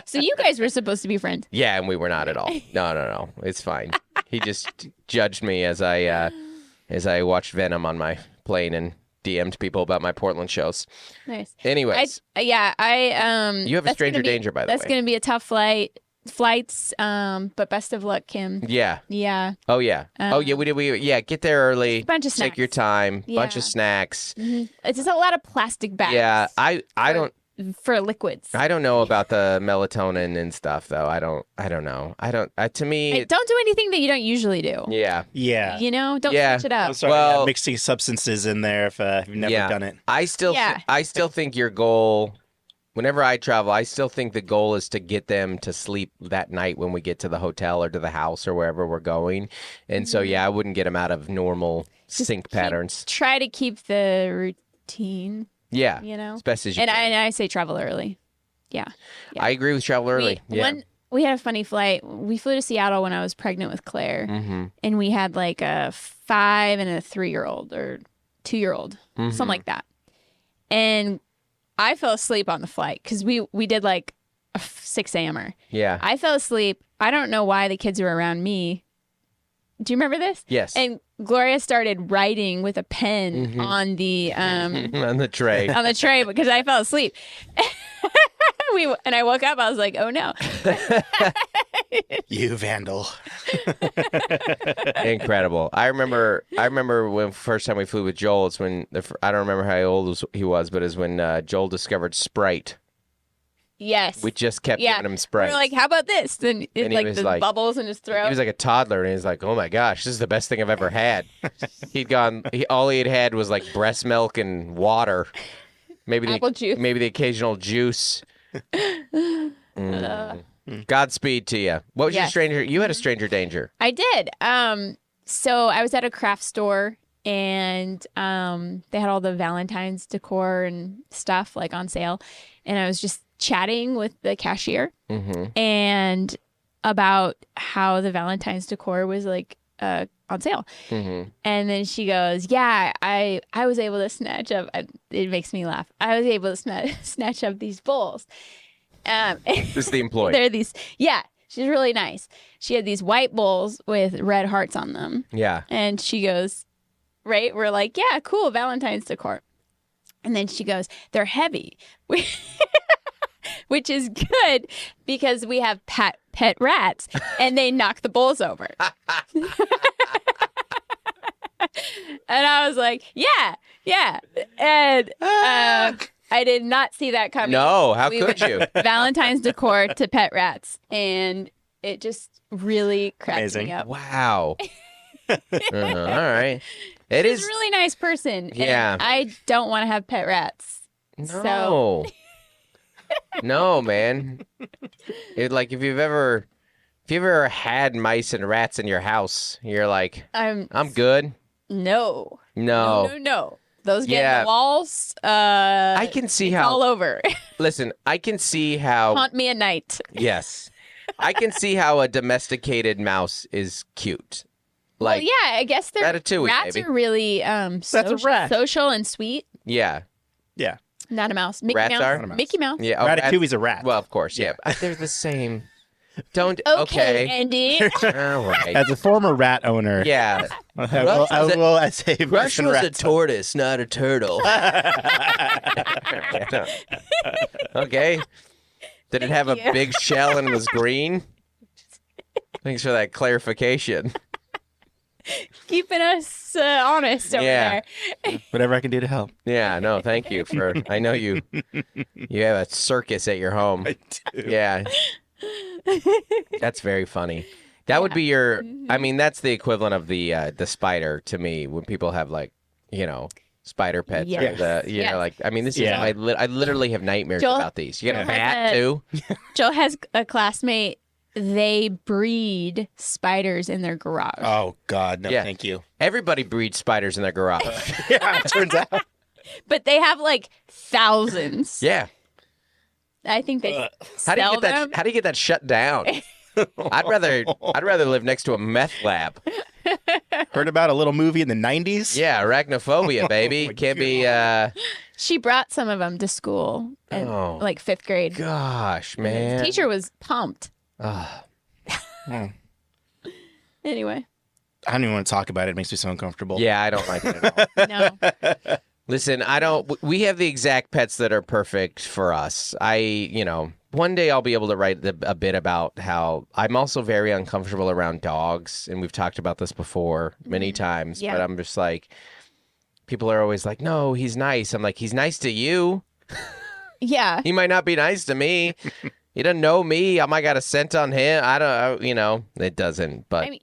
S2: So you guys were supposed to be friends?
S1: Yeah, and we were not at all. No. It's fine. He just judged me as I watched Venom on my plane and DM'd people about my Portland shows.
S2: Nice.
S1: Anyways.
S2: You have
S1: a stranger danger, by the way.
S2: That's going to be a tough flights, but best of luck, Kim.
S1: Yeah.
S2: Yeah.
S1: Oh, yeah. We get there early.
S2: Bunch of snacks.
S1: Take your time. Yeah. Bunch of snacks.
S2: Mm-hmm. It's just a lot of plastic bags.
S1: Yeah. I don't.
S2: For liquids.
S1: I don't know about the melatonin and stuff, though. I don't know. To me...
S2: Don't do anything that you don't usually do.
S1: Yeah.
S3: Yeah.
S2: You know? Don't switch it up.
S3: I'm sorry, mixing substances in there if you've never done it.
S1: I still think your goal... Whenever I travel, I still think the goal is to get them to sleep that night when we get to the hotel or to the house or wherever we're going. And so, I wouldn't get them out of normal sync patterns.
S2: Try to keep the routine.
S1: Yeah.
S2: You know?
S1: As best as you can.
S2: And I say travel early. Yeah.
S1: I agree with travel early.
S2: We had a funny flight. We flew to Seattle when I was pregnant with Claire. Mm-hmm. And we had like a 5 and a 3-year-old or 2-year-old, something like that. And I fell asleep on the flight because we did like a 6 a.m.er.
S1: Yeah.
S2: I fell asleep. I don't know why the kids were around me. Do you remember this?
S1: Yes.
S2: And Gloria started writing with a pen on the
S1: on the tray.
S2: On the tray because I fell asleep. And I woke up. I was like, "Oh no!"
S3: You vandal.
S1: Incredible. I remember when first time we flew with Joel. It's when I don't remember how old he was, but it's when Joel discovered Sprite.
S2: Yes.
S1: We just kept giving him Sprite.
S2: We're like, how about this? And the bubbles in his throat.
S1: He was like a toddler, and he's like, oh my gosh, this is the best thing I've ever had. All he had was like breast milk and water. Maybe
S2: apple juice.
S1: Maybe the occasional juice. Godspeed to you. What was your stranger? You had a stranger danger.
S2: I did. So I was at a craft store, and they had all the Valentine's decor and stuff like on sale, and I was just chatting with the cashier and about how the Valentine's decor was like on sale. And then she goes, yeah, I was able to snatch up, it makes me laugh, I was able to snatch up these bowls.
S1: This is the employee.
S2: They're these, she's really nice. She had these white bowls with red hearts on them.
S1: Yeah.
S2: And she goes, right, we're like, yeah, cool, Valentine's decor. And then she goes, they're heavy. Which is good because we have pet rats and they knock the bowls over. And I was like, yeah. And I did not see that coming.
S1: No, how could you?
S2: Valentine's decor to pet rats. And it just really cracked me up.
S1: Wow. All right. She's
S2: a really nice person.
S1: Yeah.
S2: And I don't want to have pet rats.
S1: No.
S2: So.
S1: No, man. If you've ever had mice and rats in your house, you're like, I'm good.
S2: No. Those get in the walls.
S1: I can see how
S2: all over.
S1: Listen, I can see how
S2: haunt me at night.
S1: Yes, I can see how a domesticated mouse is cute. Like,
S2: well, yeah, I guess rats
S1: baby.
S2: are really social and sweet.
S1: Yeah.
S2: Not a mouse. Mickey
S1: Rats
S2: Mouse.
S1: are?
S2: Mickey Mouse.
S1: Yeah.
S3: Ratatouille's a rat.
S1: Well, of course, yeah. They're the same. Don't.
S2: Okay, Andy.
S1: All right.
S3: As a former rat owner,
S1: yeah.
S3: I say
S1: Rush was a tortoise, not a turtle. Okay. Did it have a big shell and was green? Thanks for that clarification.
S2: Keeping us honest over there.
S3: Whatever I can do to help.
S1: Yeah, no, thank you for. I know you have a circus at your home.
S3: I do.
S1: Yeah, that's very funny. That would be your. I mean, that's the equivalent of the spider to me when people have like, spider pets.
S2: Yes.
S1: Or the, you know, like I mean, this is I literally have nightmares
S2: Joel-
S1: about these. You got a
S2: Joel has
S1: bat too.
S2: Joe has a classmate. They breed spiders in their garage.
S3: Oh, God. No,
S1: Yeah.
S3: thank you.
S1: Everybody breeds spiders in their garage.
S3: Yeah, it turns out.
S2: But they have like thousands.
S1: Yeah.
S2: I think they
S1: How do you
S2: sell
S1: get
S2: them.
S1: that? How do you get that shut down? I'd rather live next to a meth lab.
S3: Heard about a little movie in the 90s?
S1: Yeah, arachnophobia, baby. Can't be.
S2: She brought some of them to school in like 5th grade.
S1: Gosh,
S2: The
S1: man.
S2: teacher was pumped. Anyway,
S3: I don't even want to talk about it. It makes me so uncomfortable.
S1: Yeah, I don't like it at all.
S2: no.
S1: Listen, I don't. We have the exact pets that are perfect for us. One day I'll be able to write a bit about how I'm also very uncomfortable around dogs, and we've talked about this before many times.
S2: Yeah.
S1: But I'm just like, people are always like, "No, he's nice." I'm like, "He's nice to you.
S2: Yeah.
S1: He might not be nice to me. He doesn't know me. I might got a scent on him. I don't. It doesn't. But
S2: I mean,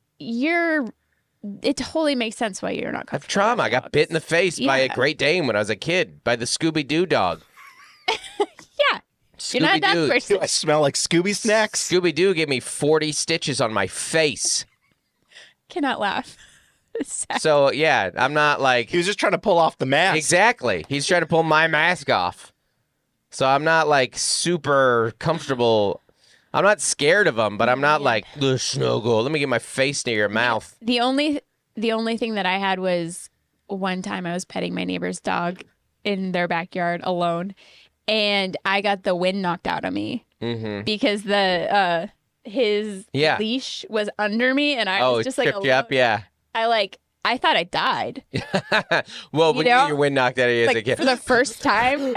S2: it totally makes sense why you're not
S1: I have
S2: comfortable.
S1: trauma. I
S2: with
S1: got
S2: dogs.
S1: bit in the face by a
S2: Yeah.
S1: Great Dane when I was a kid, by the Scooby-Doo dog.
S2: Yeah. You're not that
S1: Scooby-Doo.
S2: person.
S3: Do I smell like Scooby snacks?
S1: Scooby-Doo gave me 40 stitches on my face.
S2: Cannot laugh. It's sad.
S1: So, yeah, I'm not like...
S3: He was just trying to pull off the mask.
S1: Exactly. He's trying to pull my mask off. So I'm not like super comfortable. I'm not scared of him, but I'm not like, ugh, snuggle. Let me get my face near your mouth.
S2: The only thing that I had was one time I was petting my neighbor's dog in their backyard alone, and I got the wind knocked out of me because the his leash was under me, and I was just like,
S1: tripped you up, yeah.
S2: I thought I died.
S1: Well, when you get your wind knocked out of you as a
S2: Like
S1: kid,
S2: for the first time.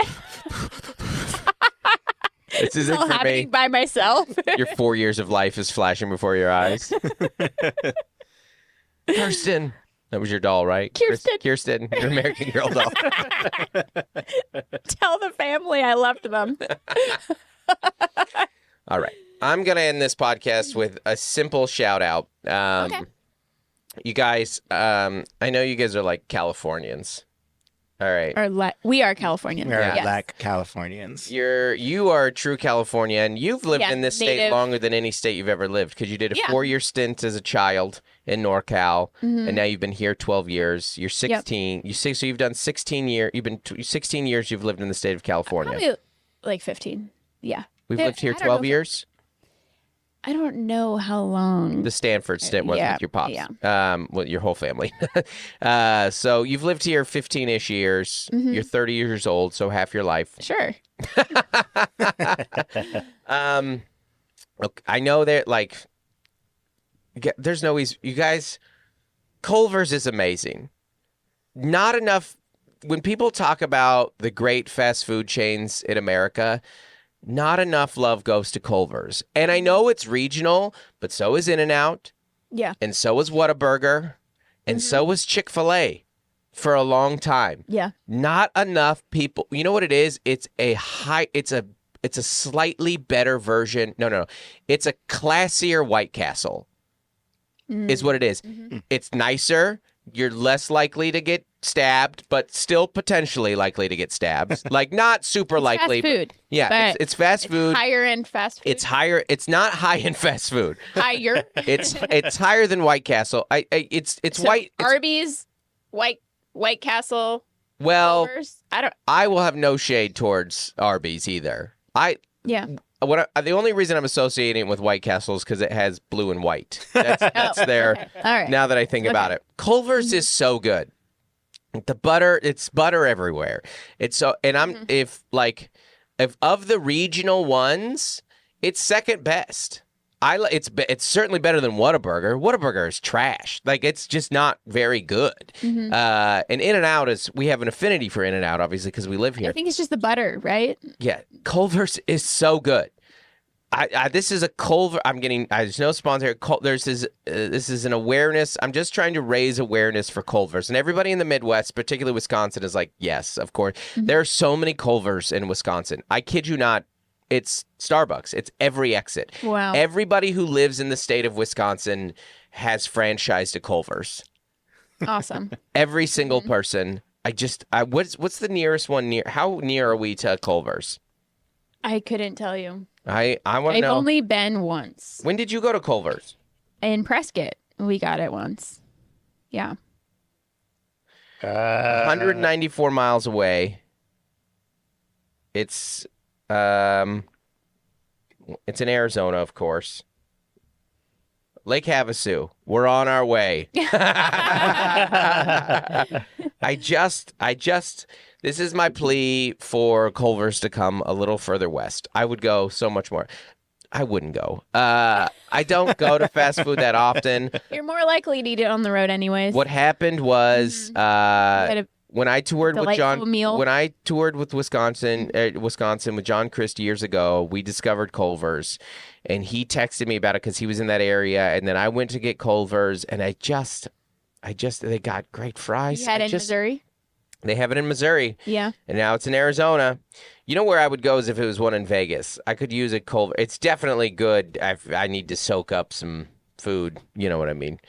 S1: this is
S2: It's
S1: it
S2: all
S1: for me.
S2: happening by myself.
S1: Your 4 years of life is flashing before your eyes. Kirsten. That was your doll, right? Kirsten, your American Girl doll.
S2: Tell the family I left them.
S1: All right. I'm going to end this podcast with a simple shout out.
S2: Okay.
S1: You guys, I know you guys are like Californians. All right.
S2: We are Californians.
S3: We're
S2: Yes.
S3: black Californians.
S1: You are a true Californian. You've lived in this state
S2: native.
S1: longer than any state you've ever lived because you did a
S2: Yeah.
S1: 4-year stint as a child in NorCal, and now you've been here 12 years. You're 16. So you've done 16 years. 16 years you've lived in the state of California.
S2: Probably like 15. Yeah.
S1: We've lived here
S2: I don't
S1: 12
S2: know
S1: years.
S2: I don't know how long.
S1: The Stanford stint was with your pops.
S2: Yeah.
S1: Well, your whole family. So you've lived here 15-ish years. You're 30 years old, so half your life.
S2: Sure.
S1: Look, I know that there's no easy. You guys, Culver's is amazing. Not enough. When people talk about the great fast food chains in America, not enough love goes to Culver's. And I know it's regional, but so is In-N-Out.
S2: Yeah.
S1: And so is Whataburger. And so was Chick-fil-A for a long time.
S2: Yeah.
S1: Not enough people. You know what it is? It's a slightly better version. No. It's a classier White Castle is what it is. It's nicer. You're less likely to get stabbed, but still potentially likely to get stabbed. Like not super likely.
S2: Fast food.
S1: Yeah, it's fast food.
S2: Higher end fast food.
S1: It's higher. It's not high end fast food.
S2: higher.
S1: It's higher than White Castle. It's
S2: So
S1: white.
S2: Arby's, White Castle.
S1: Well,
S2: Culver's.
S1: I will have no shade towards Arby's either.
S2: Yeah.
S1: The only reason I'm associating it with White Castle is because it has blue and white. That's there.
S2: Okay. All right.
S1: Now that I think about it, Culver's is so good. The butter, it's butter everywhere. It's so, and if of the regional ones, it's second best. It's certainly better than Whataburger. Whataburger is trash. Like it's just not very good. And In-N-Out we have an affinity for In-N-Out, obviously, because we live here.
S2: I think it's just the butter, right?
S1: Yeah, Culver's is so good. This is a Culver. There's no sponsor here. This is an awareness. I'm just trying to raise awareness for Culvers. And everybody in the Midwest, particularly Wisconsin, is like, yes, of course. Mm-hmm. There are so many Culvers in Wisconsin. I kid you not. It's Starbucks. It's every exit.
S2: Wow.
S1: Everybody who lives in the state of Wisconsin has franchised to Culver's.
S2: Awesome.
S1: Every single person. What's the nearest one near? How near are we to Culver's?
S2: I couldn't tell you.
S1: I want to know.
S2: I've only been once.
S1: When did you go to Culver's?
S2: In Prescott. We got it once. Yeah.
S1: 194 miles away. It's in Arizona, of course. Lake Havasu. We're on our way. This is my plea for Culver's to come a little further west. I would go so much more. I wouldn't go. I don't go to fast food that often.
S2: You're more likely to eat it on the road anyways.
S1: What happened was when I toured with John,
S2: meal.
S1: when I toured with Wisconsin with John Christ years ago, we discovered Culver's, and he texted me about it because he was in that area, and then I went to get Culver's, and they got great fries.
S2: You had it in Missouri?
S1: They have it in Missouri.
S2: Yeah.
S1: And now it's in Arizona. You know where I would go is if it was one in Vegas. I could use a Culver. It's definitely good. I need to soak up some food. You know what I mean?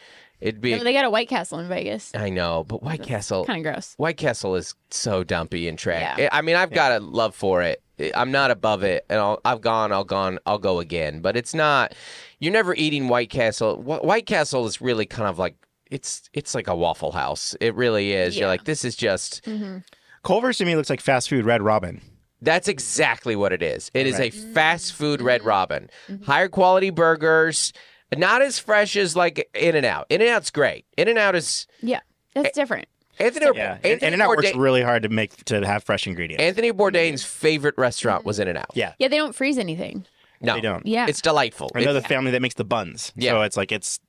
S1: It'd be.
S2: No, they got a White Castle in Vegas.
S1: I know, but White Castle
S2: kind of gross.
S1: White Castle is so dumpy and trash.
S2: Yeah.
S1: I mean, I've got a love for it. I'm not above it, and I'll go again. But it's not. You're never eating White Castle. White Castle is really kind of like it's like a Waffle House. It really is.
S2: Yeah.
S1: You're like, this is just.
S2: Mm-hmm.
S3: Culver's to me looks like fast food Red Robin.
S1: That's exactly what it is. It is a fast food Red Robin.
S2: Mm-hmm.
S1: Higher quality burgers. Not as fresh as like In-N-Out. In-N-Out's great. In-N-Out is...
S2: Yeah, that's different.
S3: In-N-Out works really hard to have fresh ingredients.
S1: Anthony Bourdain's favorite restaurant was In-N-Out.
S3: Yeah.
S2: Yeah, they don't freeze anything.
S1: No.
S3: They don't.
S2: Yeah.
S1: It's delightful.
S3: I know the family that makes the buns.
S1: Yeah.
S3: So it's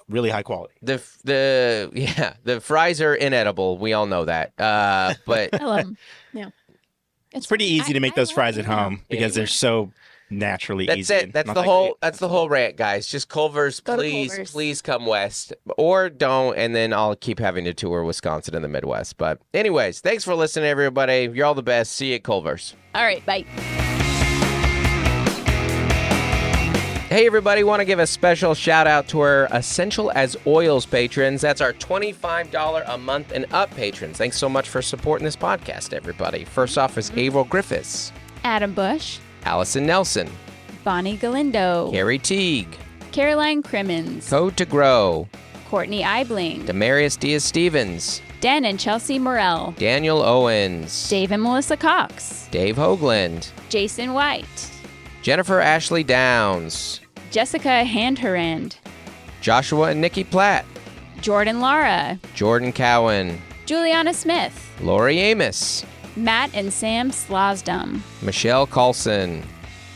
S3: really high quality.
S1: The fries are inedible. We all know that. But
S2: I love them. Yeah.
S3: It's pretty easy to make those fries at home because they're so naturally easy.
S1: That's it. That's the whole rant, guys. Just Culver's, please come west, or don't, and then I'll keep having to tour Wisconsin and the Midwest. But anyways, thanks for listening, everybody. You're all the best. See you at Culver's.
S2: All right, bye.
S1: Hey, everybody, want to give a special shout out to our Essential as Oils patrons. That's our $25 a month and up patrons. Thanks so much for supporting this podcast, everybody. First off is Averill Griffiths,
S2: Adam Bush,
S1: Allison Nelson,
S2: Bonnie Galindo,
S1: Carrie Teague,
S2: Caroline Crimmins,
S1: Code to Grow,
S2: Courtney Eibling,
S1: Demarius Diaz-Stevens,
S2: Dan and Chelsea Morell,
S1: Daniel Owens,
S2: Dave and Melissa Cox,
S1: Dave Hoagland,
S2: Jason White, Jennifer
S1: Ashley Downs,
S2: Jessica Handherand,
S1: Joshua and Nikki Platt,
S2: Jordan Lara,
S1: Jordan Cowan,
S2: Juliana Smith,
S1: Lori Amos,
S2: Matt and Sam Slosdom,
S1: Michelle Carlson,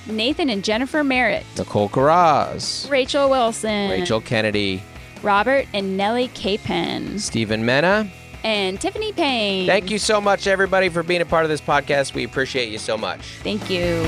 S2: Nathan and Jennifer Merritt,
S1: Nicole Carraz,
S2: Rachel Wilson,
S1: Rachel Kennedy,
S2: Robert and Nellie Capen,
S1: Stephen Mena,
S2: and Tiffany Payne.
S1: Thank you so much, everybody, for being a part of this podcast. We appreciate you so much.
S2: Thank you.